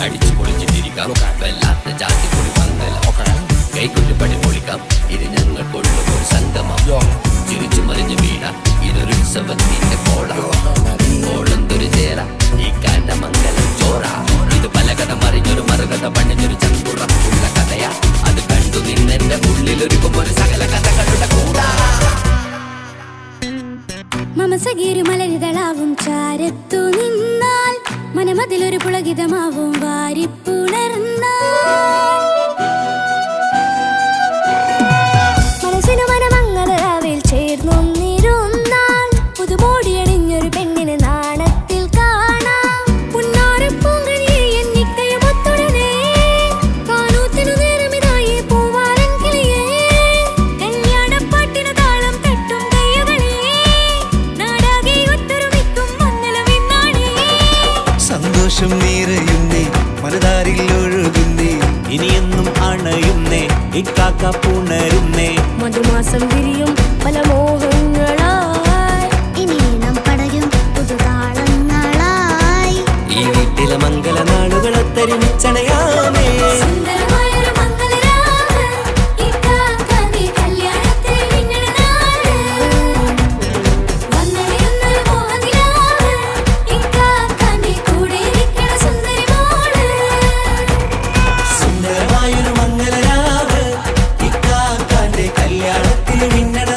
അടിച്ചു പൊളിച്ചിട്ടിരിക്കാം വല്ലാത്ത ജാതി പൊളി മംഗലം കൈകൊണ്ടുപടി പൊളിക്കാം ഇത് ഞങ്ങൾക്കുള്ള ഒരു സംഗമം ചിരിച്ചു മറിഞ്ഞു വീണ ഇതൊരു ഉത്സവത്തിന്റെ കോളന്തൊരു ചേര ഈ കാണ്ട മംഗലം ചോറ ഇത് പലകഥ മറിഞ്ഞൊരു മറുകഥ പണിഞ്ഞൊരു ചങ്കുറ ഉള്ള കഥയാ അത് കണ്ടു നിന്നെന്റെ ഉള്ളിലൊരുക്കും ഒരു സകല കഥകളുടെ കൂടാ മമസഗിരു മലരിതളാവും ചാരത്തു നിന്നാൽ മനമതിലൊരു പുളകിതമാവും വാരിപ്പുണർന്നാൽ മനസ്സിനു മനമംഗലരാവിൽ ചേർന്നൊന്നിരുന്നാൽ പുതുമോടിയണിഞ്ഞൊരു പെണ്ണിന് നാണത്തിൽ കാണാം പുന്നാരപ്പൂങ്കനിയെ എന്നിക്കയുമൊത്തുടനെ കാനൂത്തിനു നേരമിതായി പൂവാലൻ കിളിയേ കല്യാണപ്പാട്ടിനു താളം തട്ടും കയ്യുകളെ നാടാകെ ഒത്തൊരുമിക്കും മംഗലമെന്നാണേ സന്തോഷം നിറയുന്നേ മനതാരിൽ ഒഴുകുന്നേ ഇനിയെന്നും അണയുന്നേ ഇക്കാക്ക പുണരുന്നേ മധുമാസം വിരിയും പല മോഹങ്ങളായി ഇനി നാം പടരും പുതുതാളങ്ങളായി ഈ വീട്ടിലെ മംഗല നാളുകളൊത്തൊരുമിച്ചണയാമേ സുന്ദരമായൊരു മംഗലരാവ് ഇക്കാക്കാന്റെ കല്യാണത്തിൽ മിന്നണ നാട് വന്നണയുന്നൊരു മോഹനിലാവ് ഇക്കാക്കാന്റെ കൂടെ ഇരിക്കണ സുന്ദരി മോള് സുന്ദരമായൊരു മംഗലരാവ് ഇക്കാക്കാന്റെ കല്യാണത്തിൽ മിന്നണ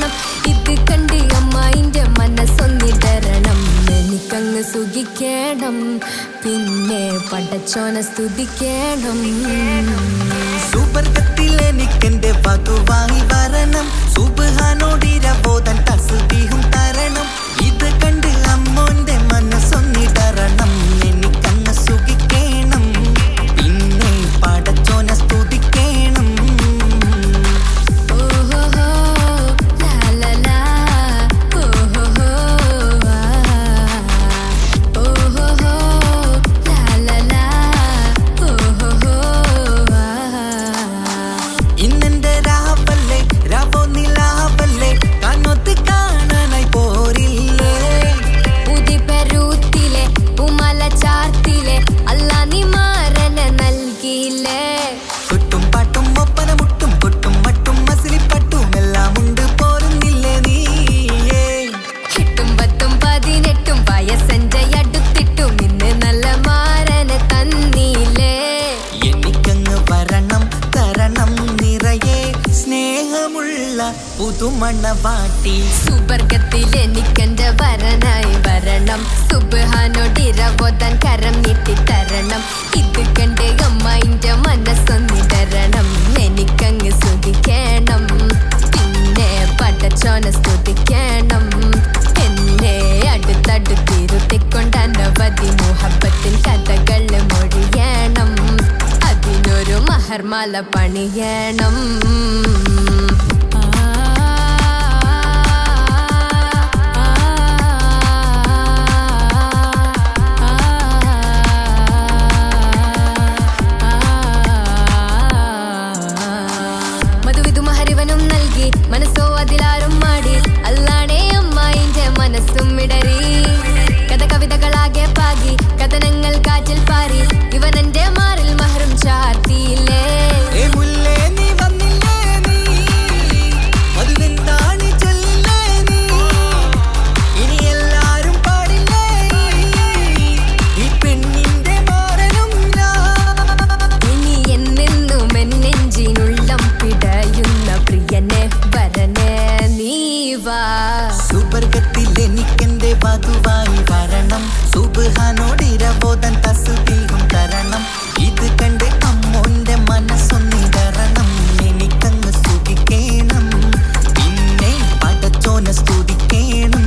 വരണം. ഇത് കണ്ട് അമ്മായിന്റെ മനസ്സൊന്നിടരണം. എനിക്കങ്ങ് സുഖിക്കണം, പിന്നെ പടച്ചോനെ സ്തുതിക്കണം. സുവർഗത്തിൽ എനിക്കെന്റെ വധുവായി വരണം. സുബ്ഹാനോടിരബോധൻ തസ്ബീഹും തരണം. ഇത് കണ്ട് അമ്മോന്റെ മനസ്സൊന്നിടരണം. എനിക്കങ്ങ് സുഖിക്കണം, പിന്നെ പടച്ചോനെ സ്തുതിക്കണം. ഓഹോഹോ ലാലലാ ഓഹോഹോ ഓഹോഹോ ലാലലാ ഓഹോഹോ. ഇന്നെന്റെ രാവല്ലേ രാവോ നിലാവല്ലേ കണ്ണൊത്ത് കാണാനായി പോരില്ലേ. ഉദിപെരൂത്തിലെ ഉമല ചാർത്തിലെ അല്ലാ നീ മാറനെ നൽകിയില്ലേ. കൊട്ടും പാട്ടും ഒപ്പന മുട്ടും കൊട്ടും മട്ടും മസിലിപ്പട്ടും എല്ലാം ഉണ്ട് പോരുന്നില്ലേ നീയേ. 8 10 18 വയസ്സെന്റെ അടുത്തിട്ടും ഇന്ന് നല്ല മാറനെ തന്നീലേ. എനിക്കങ്ങ് വരണം തരണം നിറയെ സ്നേഹമുള്ള പുതുമണവാട്ടി. സുവർഗത്തിൽ എനിക്കെന്റെ വരനായി വരണം. സുബ്ഹാനോടിരബോധൻ കരം നീട്ടി തരണം. ഇത് കണ്ട് അമ്മായിന്റെ മനസ്സൊന്നിടരണം. എനിക്കങ്ങ് സുഖിക്കണം, പിന്നെ പടച്ചോനെ സ്തുതിക്കണം. എന്നെ അടുത്തടുത്തിരുത്തിക്കൊണ്ട് അനവധി മുഹബത്തിൻ കഥകൾ മൊഴിയണം. അതിനൊരു മഹർമാല പണിയണം. മധുവിധുമഹരിവനും നൽകി മനസ്സോ അതിലാരും മാടി. അല്ലാണേ അമ്മായിന്റെ മനസ്സും ഇടറി. കഥ കവിതകളാകെ പാകി കഥനങ്ങൾ കാറ്റിൽ പാറി. ഇവനെന്റെ മാറിൽ മഹറും ചാർത്തിയില്ലേ. ഏ മുല്ലേ നീ വന്നില്ലേ നീ, മധുവെന്താണ് ചൊല്ലില്ലേ നീ. ഇനി എല്ലാരും പാടില്ലേ ഈ പെണ്ണിന്റെ മാറനും ഞാൻ. ഇനി എന്നെന്നും എന്നെഞ്ചിനുള്ളം പിടയുന്ന പ്രിയനെ വരനെ നീ വാ. സുവർഗത്തിൽ എനിക്കെന്റെ വധുവായി വരണം. സുബ്ഹാനോടിരബോധൻ തസ്ബീഹും തരണം. ഇത് കണ്ട് അമ്മോന്റെ മനസ്സൊന്നിടരണം. എനിക്കങ്ങ് സുഖിക്കണം, പിന്നെ പടച്ചോനെ സ്തുതിക്കണം.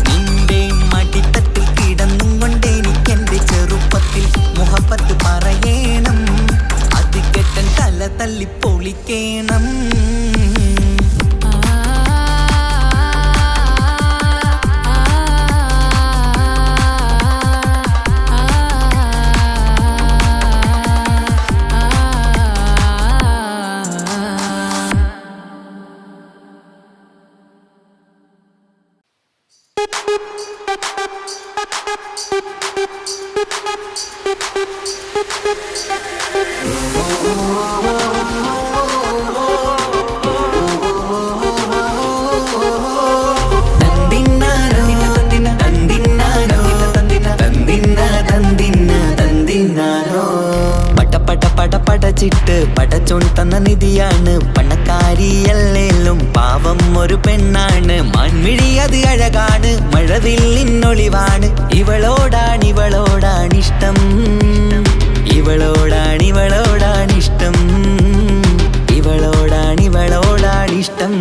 നിന്റെ മടിത്തട്ടിൽ കിടന്നും കൊണ്ട് എനിക്കെന്റെ ചെറുപ്പത്തിൽ മുഹബത്ത് പറയണം. അത് കെട്ടൻ തല തല്ലി പൊളിക്കണം. പടച്ചിട്ട് പടച്ചോൻ തന്ന നിധിയാണ്. പണക്കാരിയല്ലേലും പാവം ഒരു പെണ്ണാണ്. മാൻമിഴി അത് അഴകാണ്, മഴവില്ലിന്നൊളിവാണ്. ഇവളോടാണിഷ്ടം, ഇവളോടാണിഷ്ടം, ഇവളോടാണിഷ്ടം.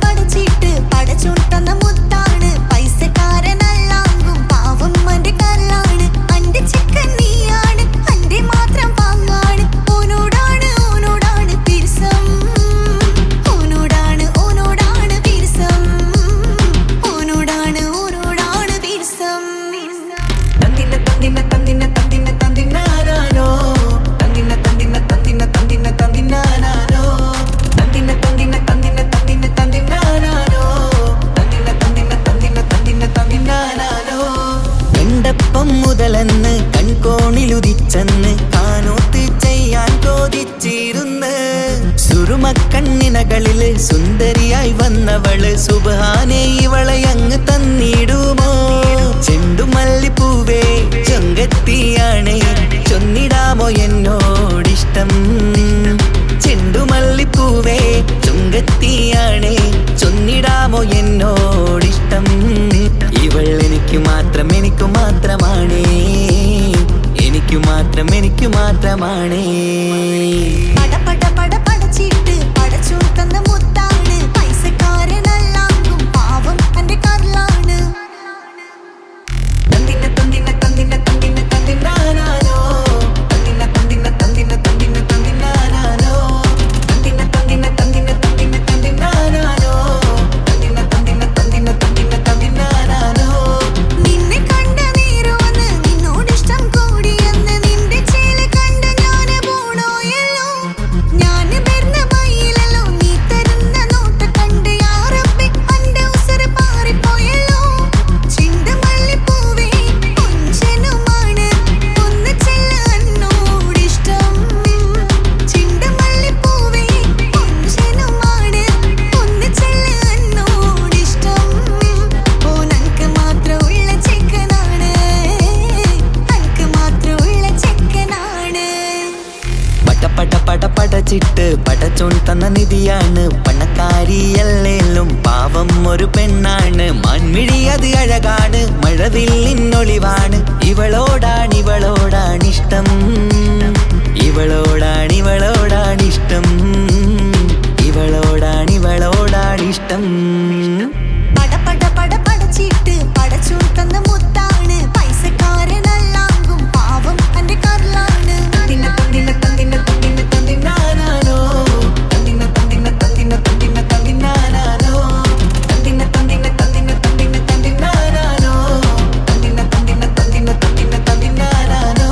പടച്ചിട്ട് പടച്ചോൻ തന്ന മുത്താണ്. പൈസക്കാരനല്ലാങ്കും പാവം അന്റെ കല്ലാണ്. അന്റെ ചിക്കൻ നീയാണ്, അന്റെ മാത്രം പാങ്ങാണ്. ഓനോടാണ് പിരിസം, ഓനോടാണ് പിരിസം, ഓനോടാണ് പിരിസം. തന്തിന തന്തിന തന്തിന തന്തിന തന്തിനാരോ, തന്തിന തന്തിന തന്തിന തന്തിന തന്തിനാരോ, തന്തിന തന്തിന തന്തിന തന്തിന തന്തിനാരോ, തന്തിന തന്തിന തന്തിന തന്തിന തന്തിനാരോ. കണ്ടപ്പം മുതലെന്ന് കൺകോണിലുദിച്ചെന്ന് കാനോത്ത് ചെയ്യാൻ ചോദിച്ചിരുന്ന്. സുറുമക്കണ്ണിനകളില് സുന്ദരിയായി വന്നവള് സുബ്ഹാനേ ഇവളെ അങ്ങ് തന്നിടുമോ. ചെണ്ടുമല്ലിപ്പൂവേ ചൊങ്കത്തിയാണ്, ചൊന്നിടാമോ എന്നോടിഷ്ടം. ചെണ്ടുമല്ലിപ്പൂവേ ചൊങ്കത്തിയ മണമാണേ. പട പട പട പടച്ചിട്ട് പടച്ചോൻ തന്ന മുത്താണ്, പൈസക്കാരനല്ലാങ്കും പാവം എന്റെ കരളാണ്. തന്തിന തന്തിന തന്തിന തന്തിന തന്തിനാനാനോ, തന്തിന തന്തിന തന്തിന തന്തിന തന്തിനാനാനോ, തന്തിന തന്തിന തന്തിന തന്തിന തന്തിനാനാനോ, തന്തിന തന്തിന തന്തിന തന്തിന തന്തിനാനാനോ. നിന്നെ കണ്ട നേരമെന്ന് നിന്നോടിഷ്ടം കൂടിയെന്ന് നിന്റെ ചേല കണ്ട ഞാന് പോണോയല്ലോ. ഞാന് വരുന്ന വഴിയിലല്ലോ നീ തരുന്ന നോട്ട കണ്ട് യാ റബ്ബി അന്റെ ഉസറ് പാറിപ്പോയല്ലോ. ചിണ്ടമല്ലിപ്പൂവേ കൊഞ്ചനുമാണ് ഒന്ന് ചെല്ല എന്നോടിഷ്ടം. ചിണ്ടമല്ലിപ്പൂവേ കൊഞ്ചനുമാണ് ഒന്ന് ചെല്ല എന്നോടിഷ്ടം. ഓനക്ക് മാത്രമുള്ള ചെക്കനാണ്, അനക്ക് മാത്രമുള്ള ചെക്കനാണ്. പട പട പട പടച്ചിട്ട് പടച്ചോൻ തന്ന നിധിയാണ്, പണക്കാരിയല്ലേലും പാവം ഒരു പെണ്ണാണ്. മാൻമിഴി അത് അഴകാണ്, മഴവില്ലിന്നൊളിവാണ്. ഇവളോടാണിഷ്ടം, ഇവളോടാണിഷ്ടം, ഇവളോടാണിഷ്ടം. പട പട പട പടച്ചിട്ട് പടച്ചോൻ തന്ന മുത്താണ്, പൈസക്കാരനല്ലാങ്കും പാവം എന്റെ കരളാണ്. തന്തിന തന്തിന തന്തിന തന്തിന തന്തിനാനാനോ, തന്തിന തന്തിന തന്തിന തന്തിന തന്തിനാനാനോ, തന്തിന തന്തിന തന്തിന തന്തിന തന്തിനാനാനോ, തന്തിന തന്തിന തന്തിന തന്തിന തന്തിനാനാനോ.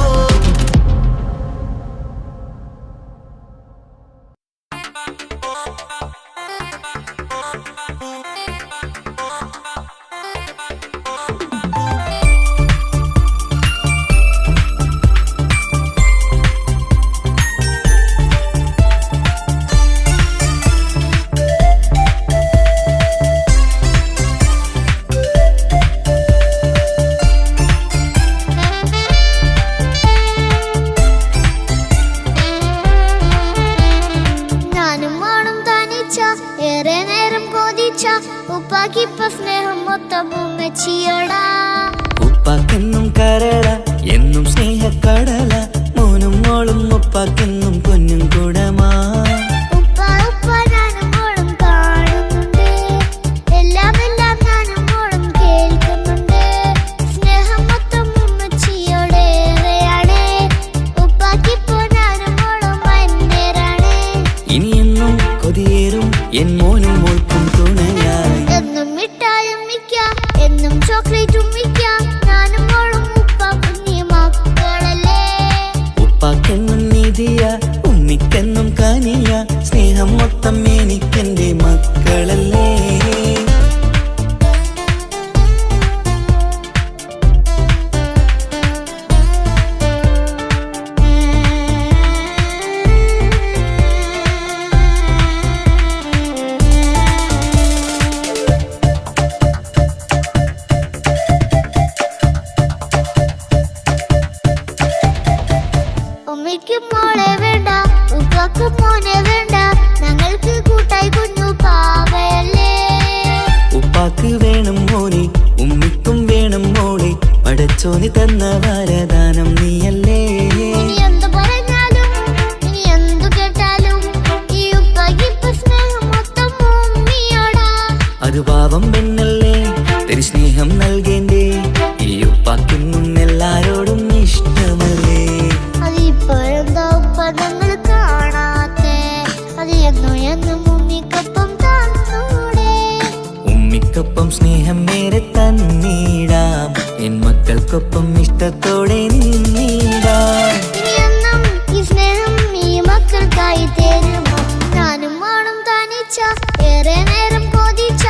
ഞാനും മോളും തനിച്ച ഏറെ നേരം കൊതിച്ച ഉപ്പാക്കിപ്പ സ്നേഹം മൊത്തം ഉമ്മച്ചിയോടാ. ഉപ്പാക്കെന്നും കരള എന്നും സ്നേഹക്കടല, മോനും മോളും ഉപ്പാക്കെന്നും പൊന്നും കുടമാ. ഉപ്പ ഉപ്പ ഞാനും മോളും കാണുന്നുണ്ട്, എല്ലാം എല്ലാം ഞാനും മോളും കേൾക്കുന്നുണ്ട്. സ്നേഹം മൊത്തം ഉമ്മച്ചിയോടേറെയാണ്, ഉപ്പാക്കിപ്പോ ഞാനും മോളും അന്യരാണ്. ഇനിയെന്നും കൊതിയേറും എൻ മോനും മോൾക്കും തുണയായി. എന്നും മിഠായും മിക്കാം, എന്നും ചോക്ലേറ്റും മിക്കാം, ഞാനും മോളും ഉപ്പ കുഞ്ഞി മക്കളല്ലേ. ഉപ്പാക്കെന്നും നിധിയ ഉമ്മിക്കെന്നും കനിയ, സ്നേഹം മൊത്തം എനിക്കെന്റെ മക്കളല്ലേ. ഉമ്മയ്ക്ക് മോളെ വേണ്ട, ഉപ്പാക്ക് മോനെ വേണ്ട, ഞങ്ങൾക്ക് കൂട്ടായി കുഞ്ഞു പാവയല്ലേ. ഉപ്പാക്ക് വേണം മോനെ, ഉമ്മിക്കും വേണം മോളെ, പടച്ചോന് തന്ന വരദാനം നീയല്ലേ. ഇനി എന്തു പറഞ്ഞാലും ഇനി എന്തു കേട്ടാലും ഈ ഉപ്പാക്കിപ്പോ സ്നേഹം മൊത്തം ഉമ്മിയോടാ. അത് പാവം പെണ്ണല്ലേ, തരി സ്നേഹം നൽകേണ്ടേ, ഈ ഉപ്പാക്കിന്നും എല്ലാരോടും ഇഷ്ടമല്ലേ. അത് ഇപ്പോഴെന്താ ഉപ്പ ഞങ്ങൾ കാണാത്തെ, അത് എന്നും എന്നും ഉമ്മിക്കൊപ്പം തന്നൂടെ. ഉമ്മിക്കൊപ്പം സ്നേഹം നേരെ തന്നീടാം, എൻ മക്കൾക്കൊപ്പം ഇഷ്ടത്തോടെ നിന്നീടാം. ഇനി എന്നും ഈ സ്നേഹം ഈ മക്കൾക്കായി തരുമോ. ഞാനും മോളും തനിച്ച ഏറെ നേരം കൊതിച്ച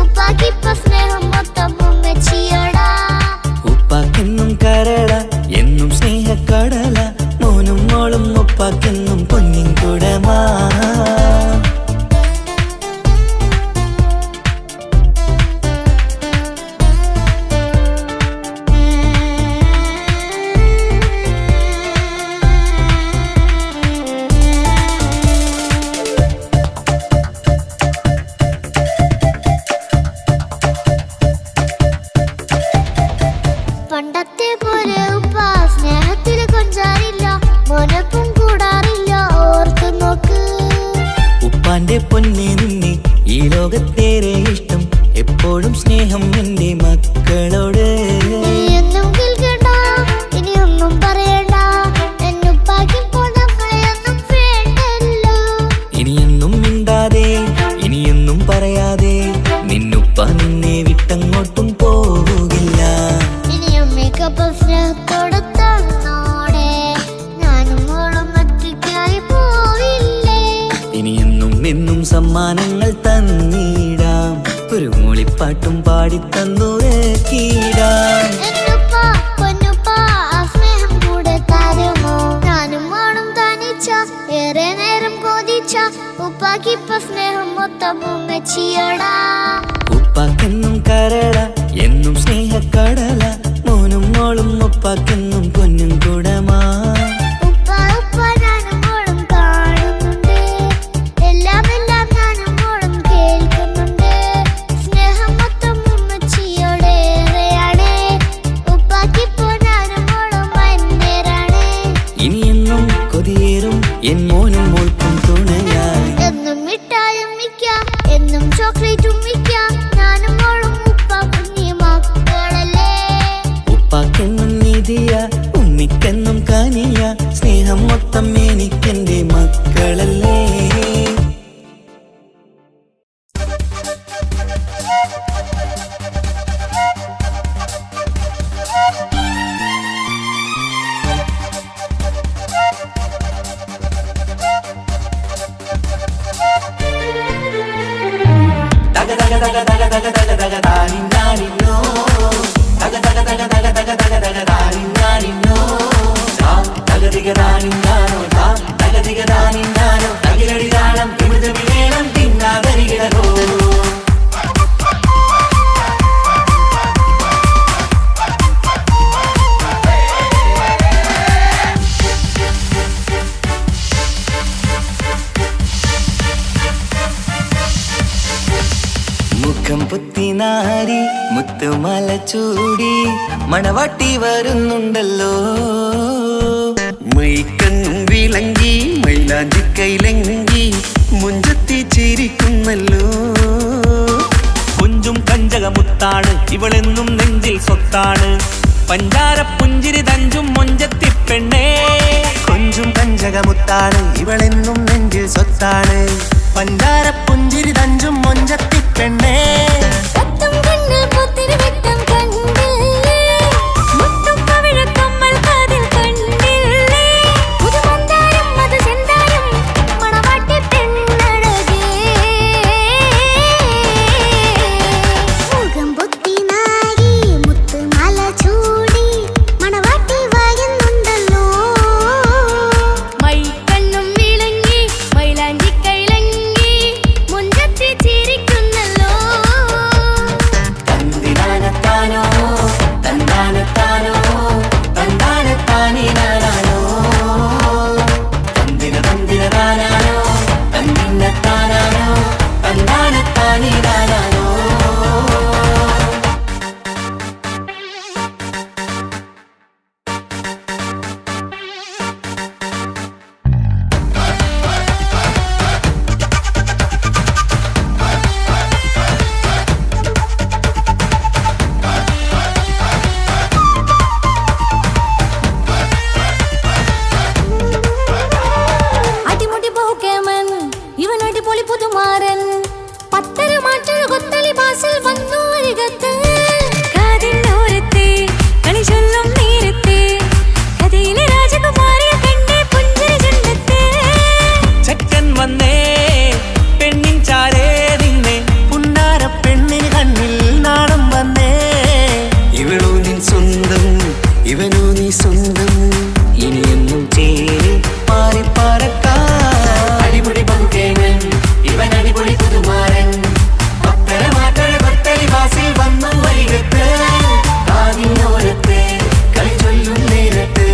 ഉപ്പാക്കിപ്പ സ്നേഹം മൊത്തം ഉമ്മച്ചിയോടാ. ഉപ്പാക്കെന്നും കരള എന്നും സ്നേഹക്കടല, മോനും മോളും ഉപ്പാക്കെന്നും പൊന്നിൻ കുടമാ. പണ്ടത്തെ പോലെ ഉപ്പ സ്നേഹത്തിൽ കൊഞ്ചാറില്ല, മോനൊപ്പം എന്റെ പൊന്നെ നിന്നെ ഈ ലോകത്തേറെ ഇഷ്ടം എപ്പോഴും സ്നേഹം എന്റെ മക്കളോട്. ഇനിയൊന്നും കേൾക്കണ്ട, ഇനിയൊന്നും പറയണ്ട, എന്നുപ്പാക്കിപ്പോൾ നമ്മളെയൊന്നും വേണ്ടല്ലോ. ഇനിയൊന്നും മിണ്ടാതെ ഇനിയൊന്നും പറയാതെ നിന്നുപ്പ നിന്നെ വിട്ടങ്ങോട്ടും പോവുകില്ല. ഇനിയും മേക്കപ്പ് സ്നേഹത്തോടെ തന്നോടെ ഞാനും മോളും ഒറ്റയ്ക്കായി പോവില്ലേ. ഇനിയെന്നും എന്നും സമ്മാനങ്ങൾ തന്നിടാം, ഒരു മൂളിപ്പാട്ടും പാടിത്തന്നുറക്കിടാം. എന്നുപ്പാ പൊന്നുപ്പാ ആ സ്നേഹം കൂടെ തരുമോ? ഞാനും മോളും തനിച്ച ഏറെ നേരം കൊതിച്ച ഉപ്പാക്കിപ്പ സ്നേഹം മൊത്തം ഉമ്മച്ചിയടാ. ഉപ്പാക്കെന്നും കരള എന്നും സ്നേഹക്കടല, മോനും മോളും ഉപ്പാക്കെന്നും പൊന്നും കൂടമാ. ഉപ്പ ഉപ്പ ഞാനും മോളും കാണുന്നുണ്ട്, എല്ലാം എല്ലാം ഞാനും മോളും കേൾക്കുന്നുണ്ട്. സ്നേഹം മൊത്തം ഉമ്മച്ചിയോടേറെയാണ്, ഉപ്പാക്കിപ്പോ ഞാനും മോളും അന്യരാണ്. ഇനിയെന്നും കൊതിയേറും എൻ മോനും മോൾക്കും തുണയായി. എന്നും മിഠായും മിക്കാം, എന്നും ചോക്ലേറ്റും മിക്കാം, ഞാനും മോളും ഉപ്പ കുഞ്ഞി മക്കളല്ലേ. ഉപ്പാക്കെന്നും നിധിയ ഉമ്മിക്കെന്നും കനിയ, സ്നേഹം മൊത്തം എനിക്കെന്റെ മക്കളല്ലേ. മുഖം പുത്തിനാരി മുത്തുമല ചൂടി മണവാട്ടി വരുന്നുണ്ടല്ലോ. മൈക്കണ്ണും വിളങ്ങി മൈലാഞ്ചി കൈലങ്കി മുഞ്ചത്തി ചിരിക്കുന്നല്ലോ. കൊഞ്ചും കഞ്ചകമുത്താണ് ഇവളെന്നും നെഞ്ചിൽ സ്വത്താണ്, പഞ്ചാര പുഞ്ചിരി തഞ്ചും മൊഞ്ചത്തി പെണ്ണേ. കൊഞ്ചും പഞ്ചകമുത്താണ് ഇവളെന്നും നെഞ്ചിൽ സ്വത്താണ്, പഞ്ചാര പുഞ്ചിരി തഞ്ചും മൊഞ്ചത്തി പെണ്ണേ. കത്തും കണ്ണിൽ പുത്തിരി വെട്ടം കണ്ടില്ലേ, മുത്തും പവിഴക്കമ്മൽ കാതിൽ കണ്ടില്ലേ, പുതുമന്ദാരം മധു ചെന്താരം മണവാട്ടി പെണ്ണഴകേ. മുഖം പൊത്തി നാരി മുത്തുമാല ചൂടി മണവാട്ടി വരുന്നുണ്ടല്ലോ. മൈക്കണ്ണും വിളങ്ങി മൈലാഞ്ചി കൈലങ്കി മുഞ്ചത്തി ചിരിക്കുന്നല്ലോ. തന്തിനാനത്താനോ തന്താനത്താനോ തന്താനത്താനിനാനോ തന്തിന തന്തിനാനോ തന്തിന്നത്താനോ തന്താനത്താനിനാനോ. അടിമുടി പോകേമൻ ഇവൻ അടിപൊളി പുതുമാരൻ, പത്തര മാറ്റൊരു കൊത്തളി ബാസിൽ വന്നു അരികത്ത്. കാതിന്നോരത്തെ കളി ചൊല്ലും നേരത്തെ കഥയിലെ രാജകുമാരിയെ കണ്ടേ പുഞ്ചിരി ചുണ്ടത്തെ. ചെക്കൻ വന്നേ പെണ്ണിൻ ചാരേ നിന്നെ, പുന്നാര പെണ്ണിന് കണ്ണിൽ നാണം വന്നേ. ഇവളോ നിൻ സ്വന്തം ഇവനോ നീ സ്വന്തം, ഇനിയെന്നും ചേരി മാറി പറക്കാം. അടിപൊളി ബഹുകേമൻ ഇവൻ അടിപൊളി പുതുമാരൻ, പത്തര മാറ്റൊരു കൊത്തളി ബാസിൽ വന്നു വൈകത്ത്. കാതിനോരത്ത് കളി ചൊല്ലും നേരത്ത്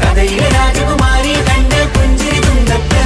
കഥയിലെ രാജകുമാരി കണ്ട് പുഞ്ചിരി തുണ്ടത്ത്.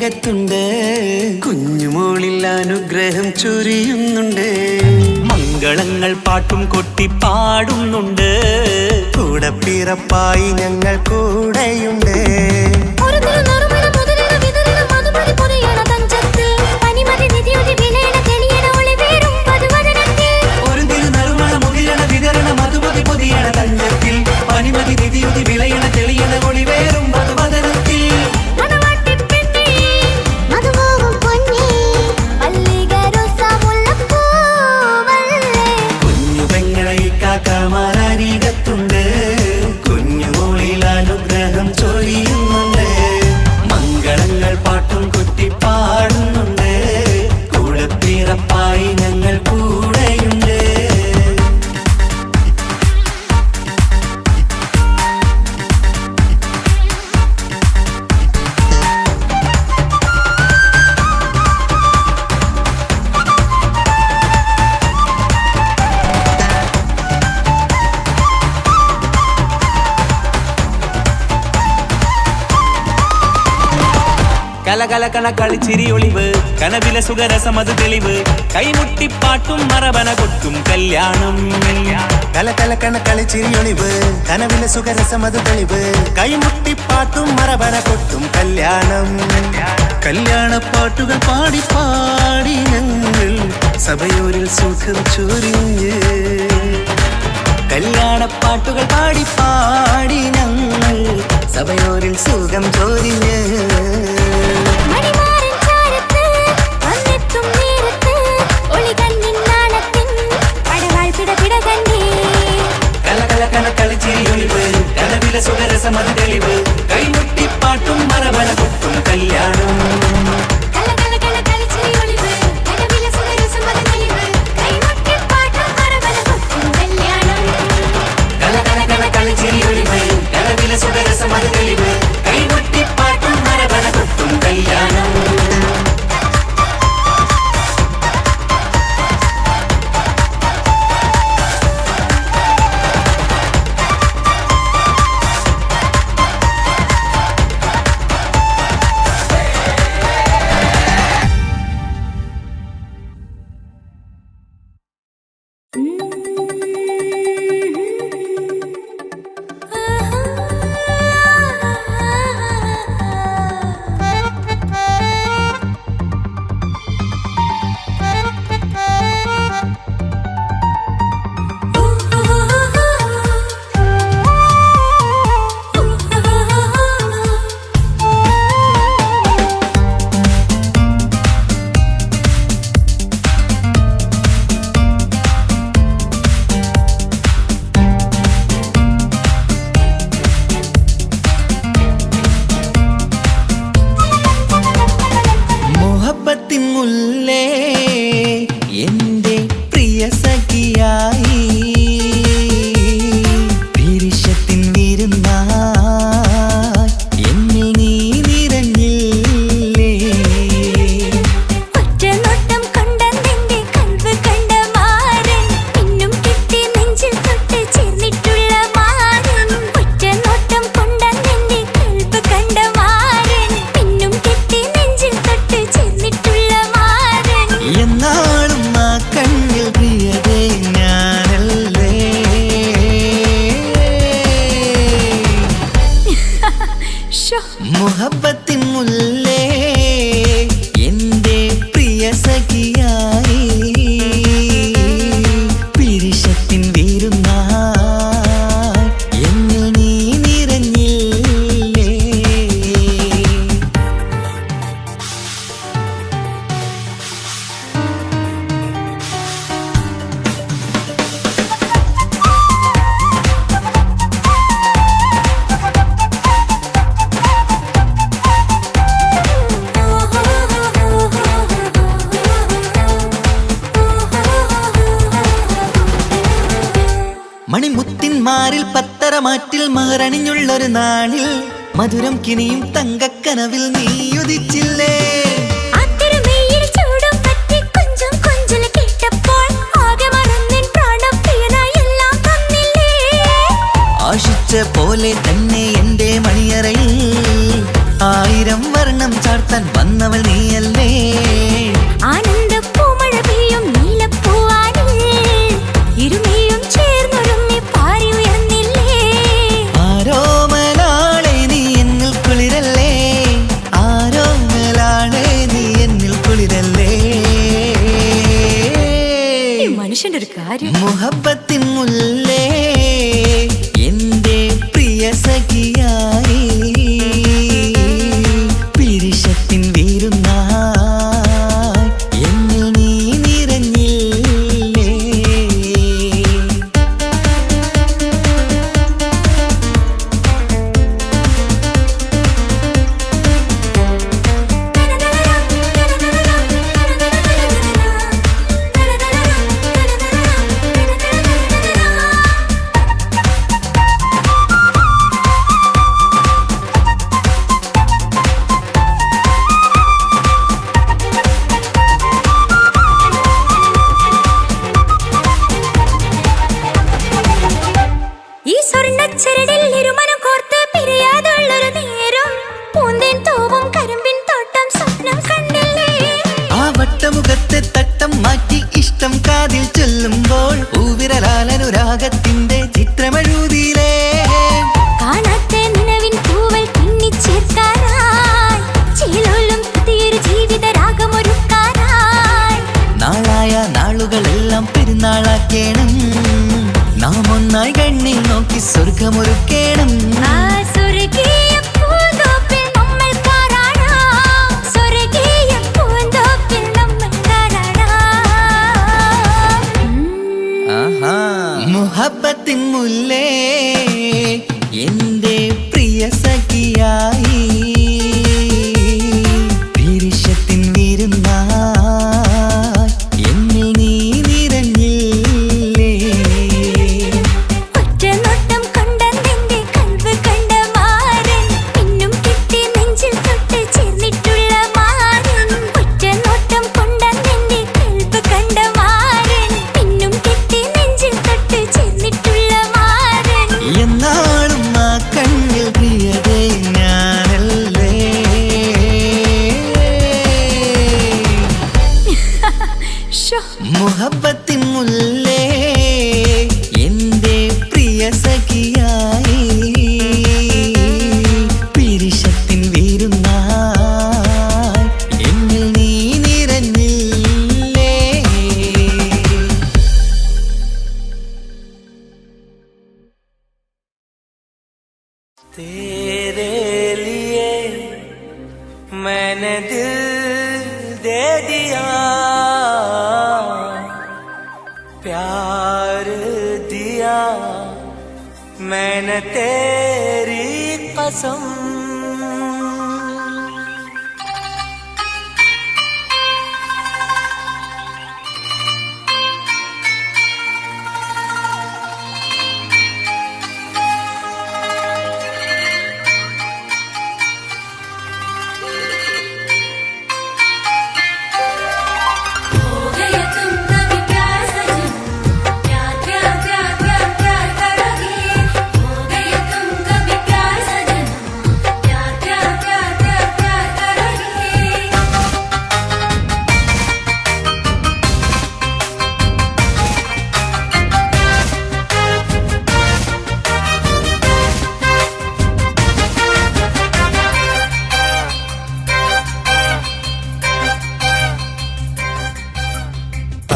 അരികത്തുണ്ട്, കുഞ്ഞുമോളിൽ അനുഗ്രഹം ചൊരിയുന്നുണ്ട്. മംഗളങ്ങൾ പാട്ടും കൊട്ടി പാടുന്നുണ്ട്, കൂടെ പിറപ്പായി ഞങ്ങൾ കൂടെയുണ്ട്. ഒരു തിരുനറുമണ മുകിരണ വിതരണ മധുമതി പൊതിയണ തഞ്ചത്തിൽ, പനിമതി നിധിയുതി വിളയണ തെളിയണ ഒളിവേറും മധുവദനത്തിൽ. കുഞ്ഞു പെങ്ങളെ കാക്കമാരരികത്തുണ്ട്, കുഞ്ഞുമോളിൽ അനുഗ്രഹം ചൊരിയുന്നുണ്ട്. മംഗളങ്ങൾ പാട്ടും കൊട്ടി പാടുന്നുണ്ട്, കൂടെ പിറപ്പായി ഞങ്ങൾ കൂടെയുണ്ട്. കലകലകണ കളിച്ചിരി ഒളിവ്, കനവിലെ സുഖരസമത് തെളിവ്, കൈമുട്ടിപ്പാട്ടും മറവന കൊട്ടും കല്യാണം. കലകലകണ കളിച്ചിരിയൊളിവ്, കനവിലെ സുഖരസമത് തെളിവ്, കൈമുട്ടിപ്പാട്ടും മറവന കൊട്ടും കല്യാണം. കല്യാണപ്പാട്ടുകൾ പാടി പാടി ഞങ്ങൾ സഭയോരിൽ സുഖം ചൊരിഞ്ഞ്. കല്യാണപ്പാട്ടുകൾ പാടി പാടി ഞങ്ങൾ സഭയോരിൽ സുഖം ചൊരിഞ്ഞ്. കലകലകണ കളിച്ചിരിയൊളിവ്, കനവിലെ സുഖരസമത് തെളിവ്, കൈമുട്ടിപ്പാട്ടും മറവന കൊട്ടും കല്യാണം. കലകലകണ കളിച്ചിരിയൊളിവ്, കനവിലെ സുഖരസമത് തെളിവ്, കൈമുട്ടിപ്പാട്ടും മറവന കൊട്ടും കല്യാണം. മുല്ലേ എന്റെ പ്രിയ സഖിയായി, പിരിശത്തിൻ വിരുന്നായി എന്നിൽ നീ നിറഞ്ഞില്ലേ. ഒറ്റനോട്ടം കൊണ്ടെന്റെ കൽവ് കണ്ട മാരൻ, പിന്നും കിട്ടി നെഞ്ചിൽ തൊട്ട് ചേർന്നിട്ടുള്ള മാരൻ. ഒറ്റനോട്ടം കൊണ്ടെന്റെ കൽവ് കണ്ട മാരൻ, പിന്നും കിട്ടി നെഞ്ചിൽ തൊട്ട് ചേർന്നിട്ടുള്ള മാരൻ. എന്നാളും ആ കണ്ണിൽ പ്രിയതേ ഞാനല്ലേ. മുഹബത്തിൻ മുല്ലേ എന്റെ പ്രിയ സഖിയായി, പിരിശത്തിൻ വിരുന്നായി എന്നിൽ നീ നിറഞ്ഞില്ലേ. മണിമുത്തിന്മാരിൽ പത്തരമാറ്റിൽ മഹറണിഞ്ഞുള്ളൊരു നാളിൽ മധുരം കിനിയും തങ്കക്കനവിൽ നീ ഉദിച്ചില്ലേ. ആശിച്ച പോലെ തന്നെ എന്റെ മണിയറയിൽ 1000 വർണ്ണം ചാർത്ത തേടാൻ വന്നവൾ നീയല്ലേ ആനന്ദ പൂമഴ പെയ്യും നീലപ്പൂവാനിൽ ഇരുമയും ചേർന്നൊരുമ്മി പാറി ഉയർന്നില്ലേ ആരോമലാളെ നീ എന്നിൽ കുളിരല്ലേ ആരോമലാളെ നീ എന്നിൽ കുളിരല്ലേ മനുഷ്യന്റെ ഒരു കാര്യം മുഹബത്തിൻ മുല്ലേ എന്റെ പ്രിയ സഖിയായി പിരിശത്തിൻ വീരുന്നായി എന്നിൽ നീ നിറഞ്ഞില്ലേ ഈ സ്വർണ്ണച്ചരടിൽ ഇരുമനം കോർത്ത് പിരിയാതുള്ളൊരു നേരം പൂന്തേൻ തൂവും കരിമ്പിൻ തോട്ടം സ്വപ്നം കണ്ടില്ലേ ആ വട്ടമുഖത്തെ തട്ടം മാറ്റി ഇഷ്ടം കാതിൽ ചൊല്ലുമ്പോൾ പൂവിരലാലനുരാഗത്തിന്റെ ചിത്രമെഴുതിയിലേ കാണാത്ത നിലവിൻ പൂവൽ പിന്നിച്ചേർക്കാനായി ചിലോലും പുതിയൊരു ജീവിത രാഗമൊരുക്കാനായി നാളായ നാളുകളെല്ലാം പെരുന്നാളാക്കേണം നാം ഒന്നായി കണ്ണിൽ നോക്കി സ്വർഗമൊരുക്കേണം ആ സ്വർഗീയ പൂന്തോപ്പിൽ നമ്മൾ കാണാം സ്വർഗീയ പൂന്തോപ്പിൽ നമ്മൾ കാണാം ആഹാ. മുഹബത്തിൻ മുല്ലേ എന്റെ പ്രിയ സഖിയായി പിരിശത്തിൻ വിരുന്നായി എന്നിൽ നീ നിറഞ്ഞില്ലേ ഒറ്റ നോട്ടം കൊണ്ടെന്റെ കൽവ് കണ്ട മാരൻ പിന്നും കിട്ടി നെഞ്ചിൽ തൊട്ട് ചേർന്നിട്ടുള്ള മാരൻ ഒറ്റ നോട്ടം കൊണ്ടെന്റെ കൽവ് കണ്ട മാരൻ പിന്നും കിട്ടി നെഞ്ചിൽ തൊട്ട് ചേർന്നിട്ടുള്ള മാരൻ എന്നാളും ആ കണ്ണിൽ പ്രിയതേ ഞാനല്ലേ ഷോ മുഹബത്തിൻ മുല്ലേ എന്റെ പ്രിയ സഖിയായി പിരിശത്തിൻ വീരുന്നായി എന്നിൽ നീ നിറഞ്ഞില്ലേ तेरे लिए मैंने दिल दे दिया प्यार दिया मैंने तेरी कसम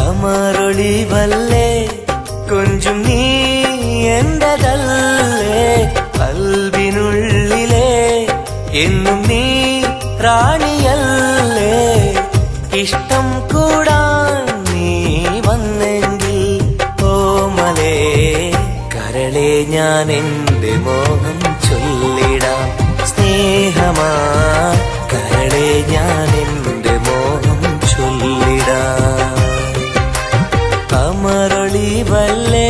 അമരൊളി വല്ലേ കൊഞ്ചും നീ എന്റതല്ലേ കൽവിനുള്ളിലെ എന്നും നീ റാണിയല്ലേ ഇഷ്ടം കൂടാൻ നീ വന്നെങ്കിൽ ഓമലേ കരളെ ഞാൻ എന്റെ മോഹം ചൊല്ലിടാം സ്നേഹമാ കരളെ ഞാൻ എന്റെ മോഹം ചൊല്ലിടാം അമരൊളി വല്ലേ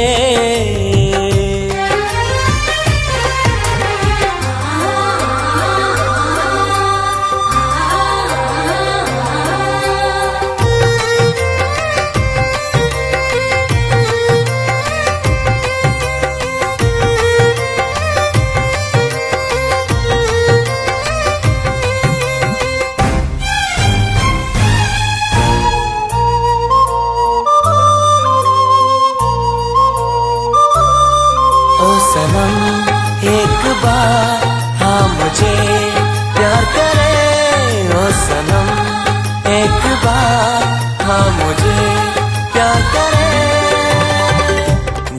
हाँ मुझे प्यार करे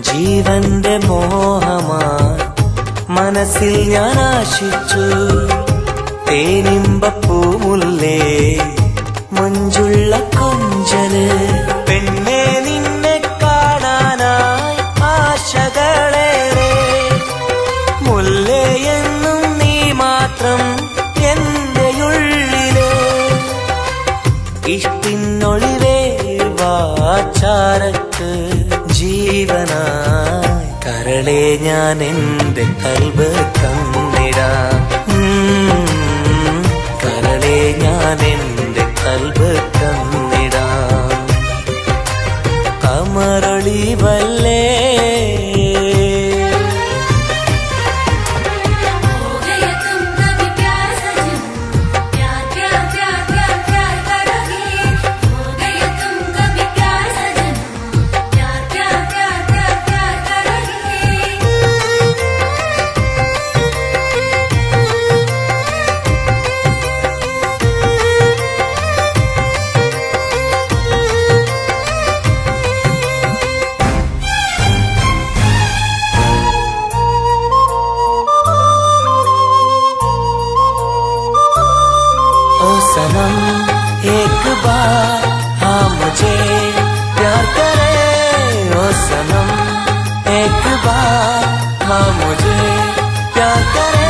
ജീവന്റെ മോഹമാ മനസ്സിൽ ഞാൻ ആശിച്ചു തേനിമ്പപ്പൂമുല്ലേ മഞ്ചുള്ള കൊഞ്ചല് പെണ്ണെ നിന്നെ കാണാനായി ആശകളേറെ മുല്ലയെന്നും നീ മാത്രം എന്റെ ഉള്ളില് ഇഷ്ടിനൊളിവേ വാചാരക്ക് ജീവനായി കരളെ ഞാൻ എന്റെ കൽബ് തന്നിടാം കരളെ ഞാൻ എന്റെ കൽബ് തന്നിടാം കമറൊളിവല്ലേ सनम एक बार हाँ मुझे प्यार करे ओ सनम एक बार हाँ मुझे प्यार करे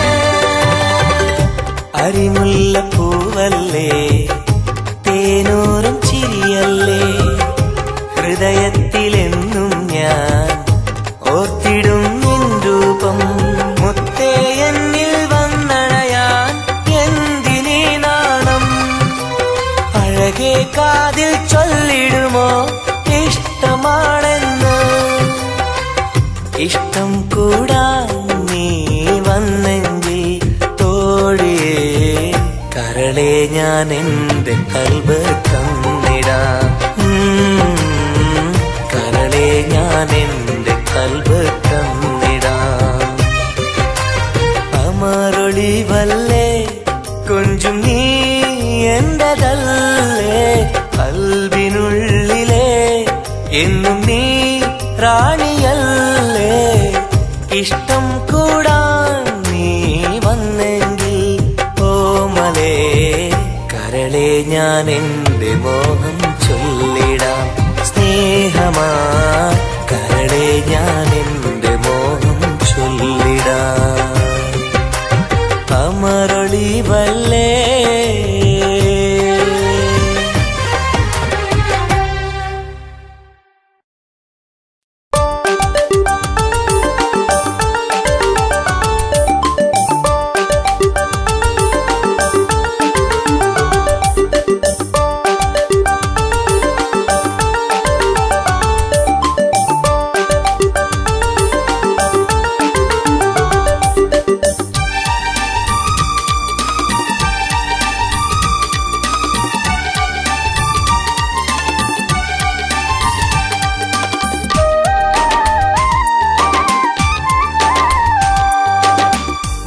അരിമുല്ല പൂവല്ലേ തേനൂറും ചിരിയല്ലേ ഹൃദയത്തിലെന്നും ഞാൻ ഓർത്തിടും നിൻ രൂപം മുത്തേ എന്നിൽ വന്നണയാൻ എന്തിനീ നാണം അഴകേ കാതിൽ ചൊല്ലിടുമോ ഇഷ്ടമാണെന്ന് ഇഷ്ടം കൂടാൻ നീ വന്നെങ്കിൽ തോഴിയേ കരളെ ഞാൻ എന്റെ കൽബ് തന്നിടാം കരളെ ഞാൻ എന്റെ കൽബ് തന്നിടാം അമറൊളിവല്ലേ കൊഞ്ചും നീ എന്റതല്ലേ കൽബിനുള്ളിലെ എന്നും നീ റാണിയല്ലേ ഇഷ്ടം കൂടാൻ നീ വന്നെങ്കിൽ ഓമലേ കരളെ ഞാൻ എന്റെ മോഹം ചൊല്ലിടാം സ്നേഹമാ കരളെ ഞാൻ എന്റെ മോഹം ചൊല്ലിടാം അമറൊളിവല്ലേ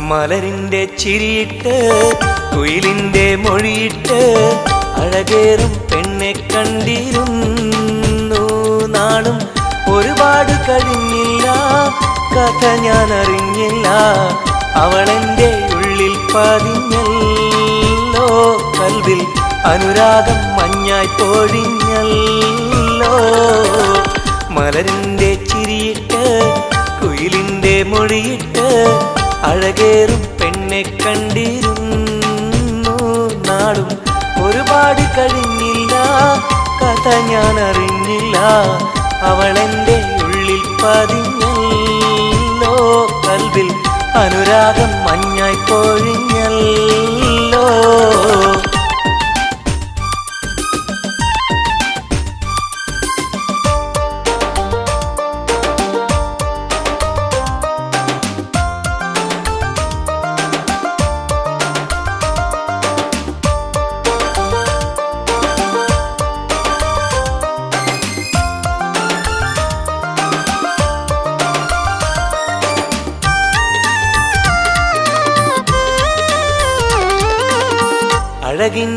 മലരിന്റെ ചിരിയിട്ട് കുയിലിന്റെ മൊഴിയിട്ട് അഴകേറും പെണ്ണെ കണ്ടിരുന്നു നാളും ഒരുപാട് കഴിഞ്ഞില്ല കഥ ഞാൻ അറിഞ്ഞില്ല അവളെന്റെ ഉള്ളിൽ പതിഞ്ഞല്ലോ കൽവിൽ അനുരാഗം മഞ്ഞായി പൊഴിഞ്ഞല്ലോ മലരിന്റെ ചിരിയിട്ട് കുയിലിന്റെ മൊഴിയിട്ട് അഴകേറും പെണ്ണെ കണ്ടിരുന്നു നാളും ഒരുപാട് കഴിഞ്ഞില്ല കഥ ഞാൻ അറിഞ്ഞില്ല അവളെന്റെ ഉള്ളിൽ പതിഞ്ഞല്ലോ കൽവിൽ അനുരാഗം മഞ്ഞായി പൊഴിഞ്ഞല്ലോ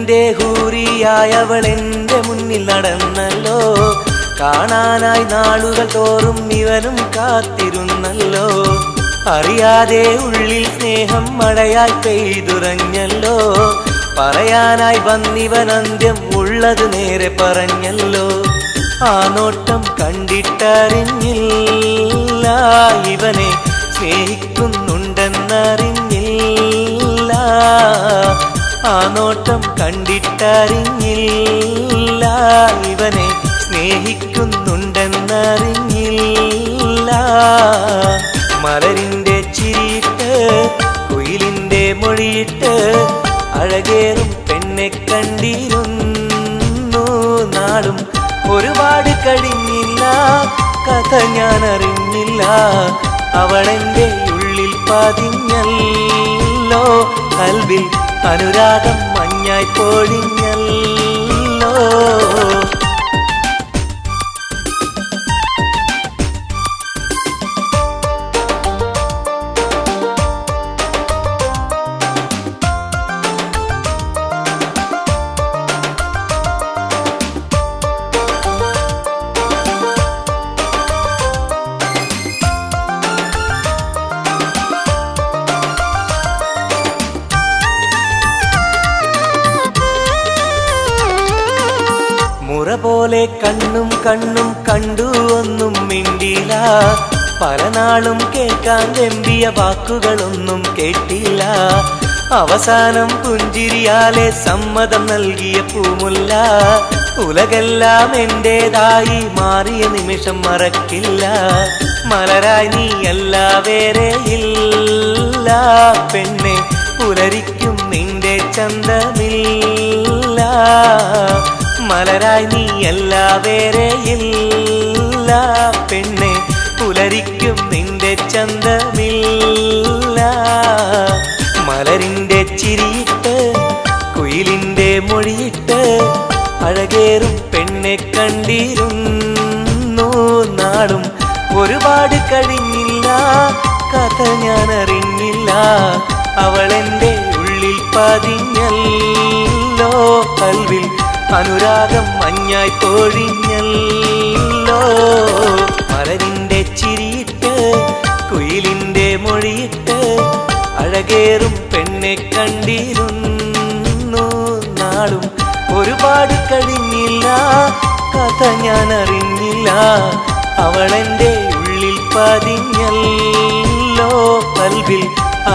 കൽവിന്റെ ഹൂറിയായവൾ എൻ്റെ മുന്നിൽ നടന്നല്ലോ. കാണാനായി നാളുകൾ തോറും ഇവനും കാത്തിരുന്നല്ലോ. അറിയാതെ ഉള്ളിൽ സ്നേഹം മഴയായി പെയ്തുറഞ്ഞല്ലോ. പറയാനായി വന്നിവൻ അന്ത്യം ഉള്ളത് നേരെ പറഞ്ഞല്ലോ. ആ നോട്ടം കണ്ടിട്ടറിഞ്ഞില്ല ഇവനെ സ്നേഹിക്കുന്നുണ്ടെന്നറിഞ്ഞില്ല. ആ നോട്ടം കണ്ടിട്ടറിഞ്ഞില്ല ഇവനെ സ്നേഹിക്കുന്നുണ്ടെന്നറിഞ്ഞില്ല. മലരിന്റെ ചിരിയിട്ട് കുയിലിന്റെ മൊഴിയിട്ട് അഴകേറും പെണ്ണെ കണ്ടിരുന്നു. നാടും ഒരുപാട് കഴിഞ്ഞില്ല, കഥ ഞാൻ അറിഞ്ഞില്ല. അവളെന്റെ ഉള്ളിൽ പതിഞ്ഞല്ലോ. കൽവിൽ അനുരാഗം മഞ്ഞായി പൊഴിഞ്ഞല്ലോ. മുറ പോലെ കണ്ണും കണ്ടു ഒന്നും മിണ്ടില്ല. പല നാളും കേൾക്കാൻ വെമ്പിയ വാക്കുകളൊന്നും കേട്ടില്ല. അവസാനം പുഞ്ചിരിയാലെ സമ്മതം നൽകിയ പൂമുല്ല. ഉലകെല്ലാം എന്റേതായി മാറിയ നിമിഷം മറക്കില്ല. മലരായി നീയല്ല വേറെ ഇല്ല പെണ്ണെ, പുലരിക്കും നിന്റെ ചന്തമില്ല. മലരായി നീയല്ല വേറെ ഇല്ല പെണ്ണെ, പുലരിക്കും നിന്റെ ചന്തമില്ല. മലരിന്റെ ചിരിയിട്ട് കുയിലിന്റെ മൊഴിയിട്ട് അഴകേറും പെണ്ണെ കണ്ടിരുന്നു. നാടും ഒരുപാട് കഴിഞ്ഞില്ല, കഥ ഞാൻ അറിഞ്ഞില്ല. അവളെന്റെ ഉള്ളിൽ പതിഞ്ഞല്ലോ. കൽവിൽ അനുരാഗം മഞ്ഞായി പൊഴിഞ്ഞല്ലോ. മലരിന്റെ ചിരിയിട്ട് കുയിലിന്റെ മൊഴിയിട്ട് അഴകേറും പെണ്ണെ കണ്ടിരുന്നു. നാടും ഒരുപാട് കഴിഞ്ഞില്ല, കഥ ഞാൻ അറിഞ്ഞില്ല. അവളെന്റെ ഉള്ളിൽ പതിഞ്ഞല്ലോ. കൽവിൽ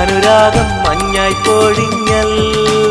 അനുരാഗം മഞ്ഞായി പൊഴിഞ്ഞല്ലോ.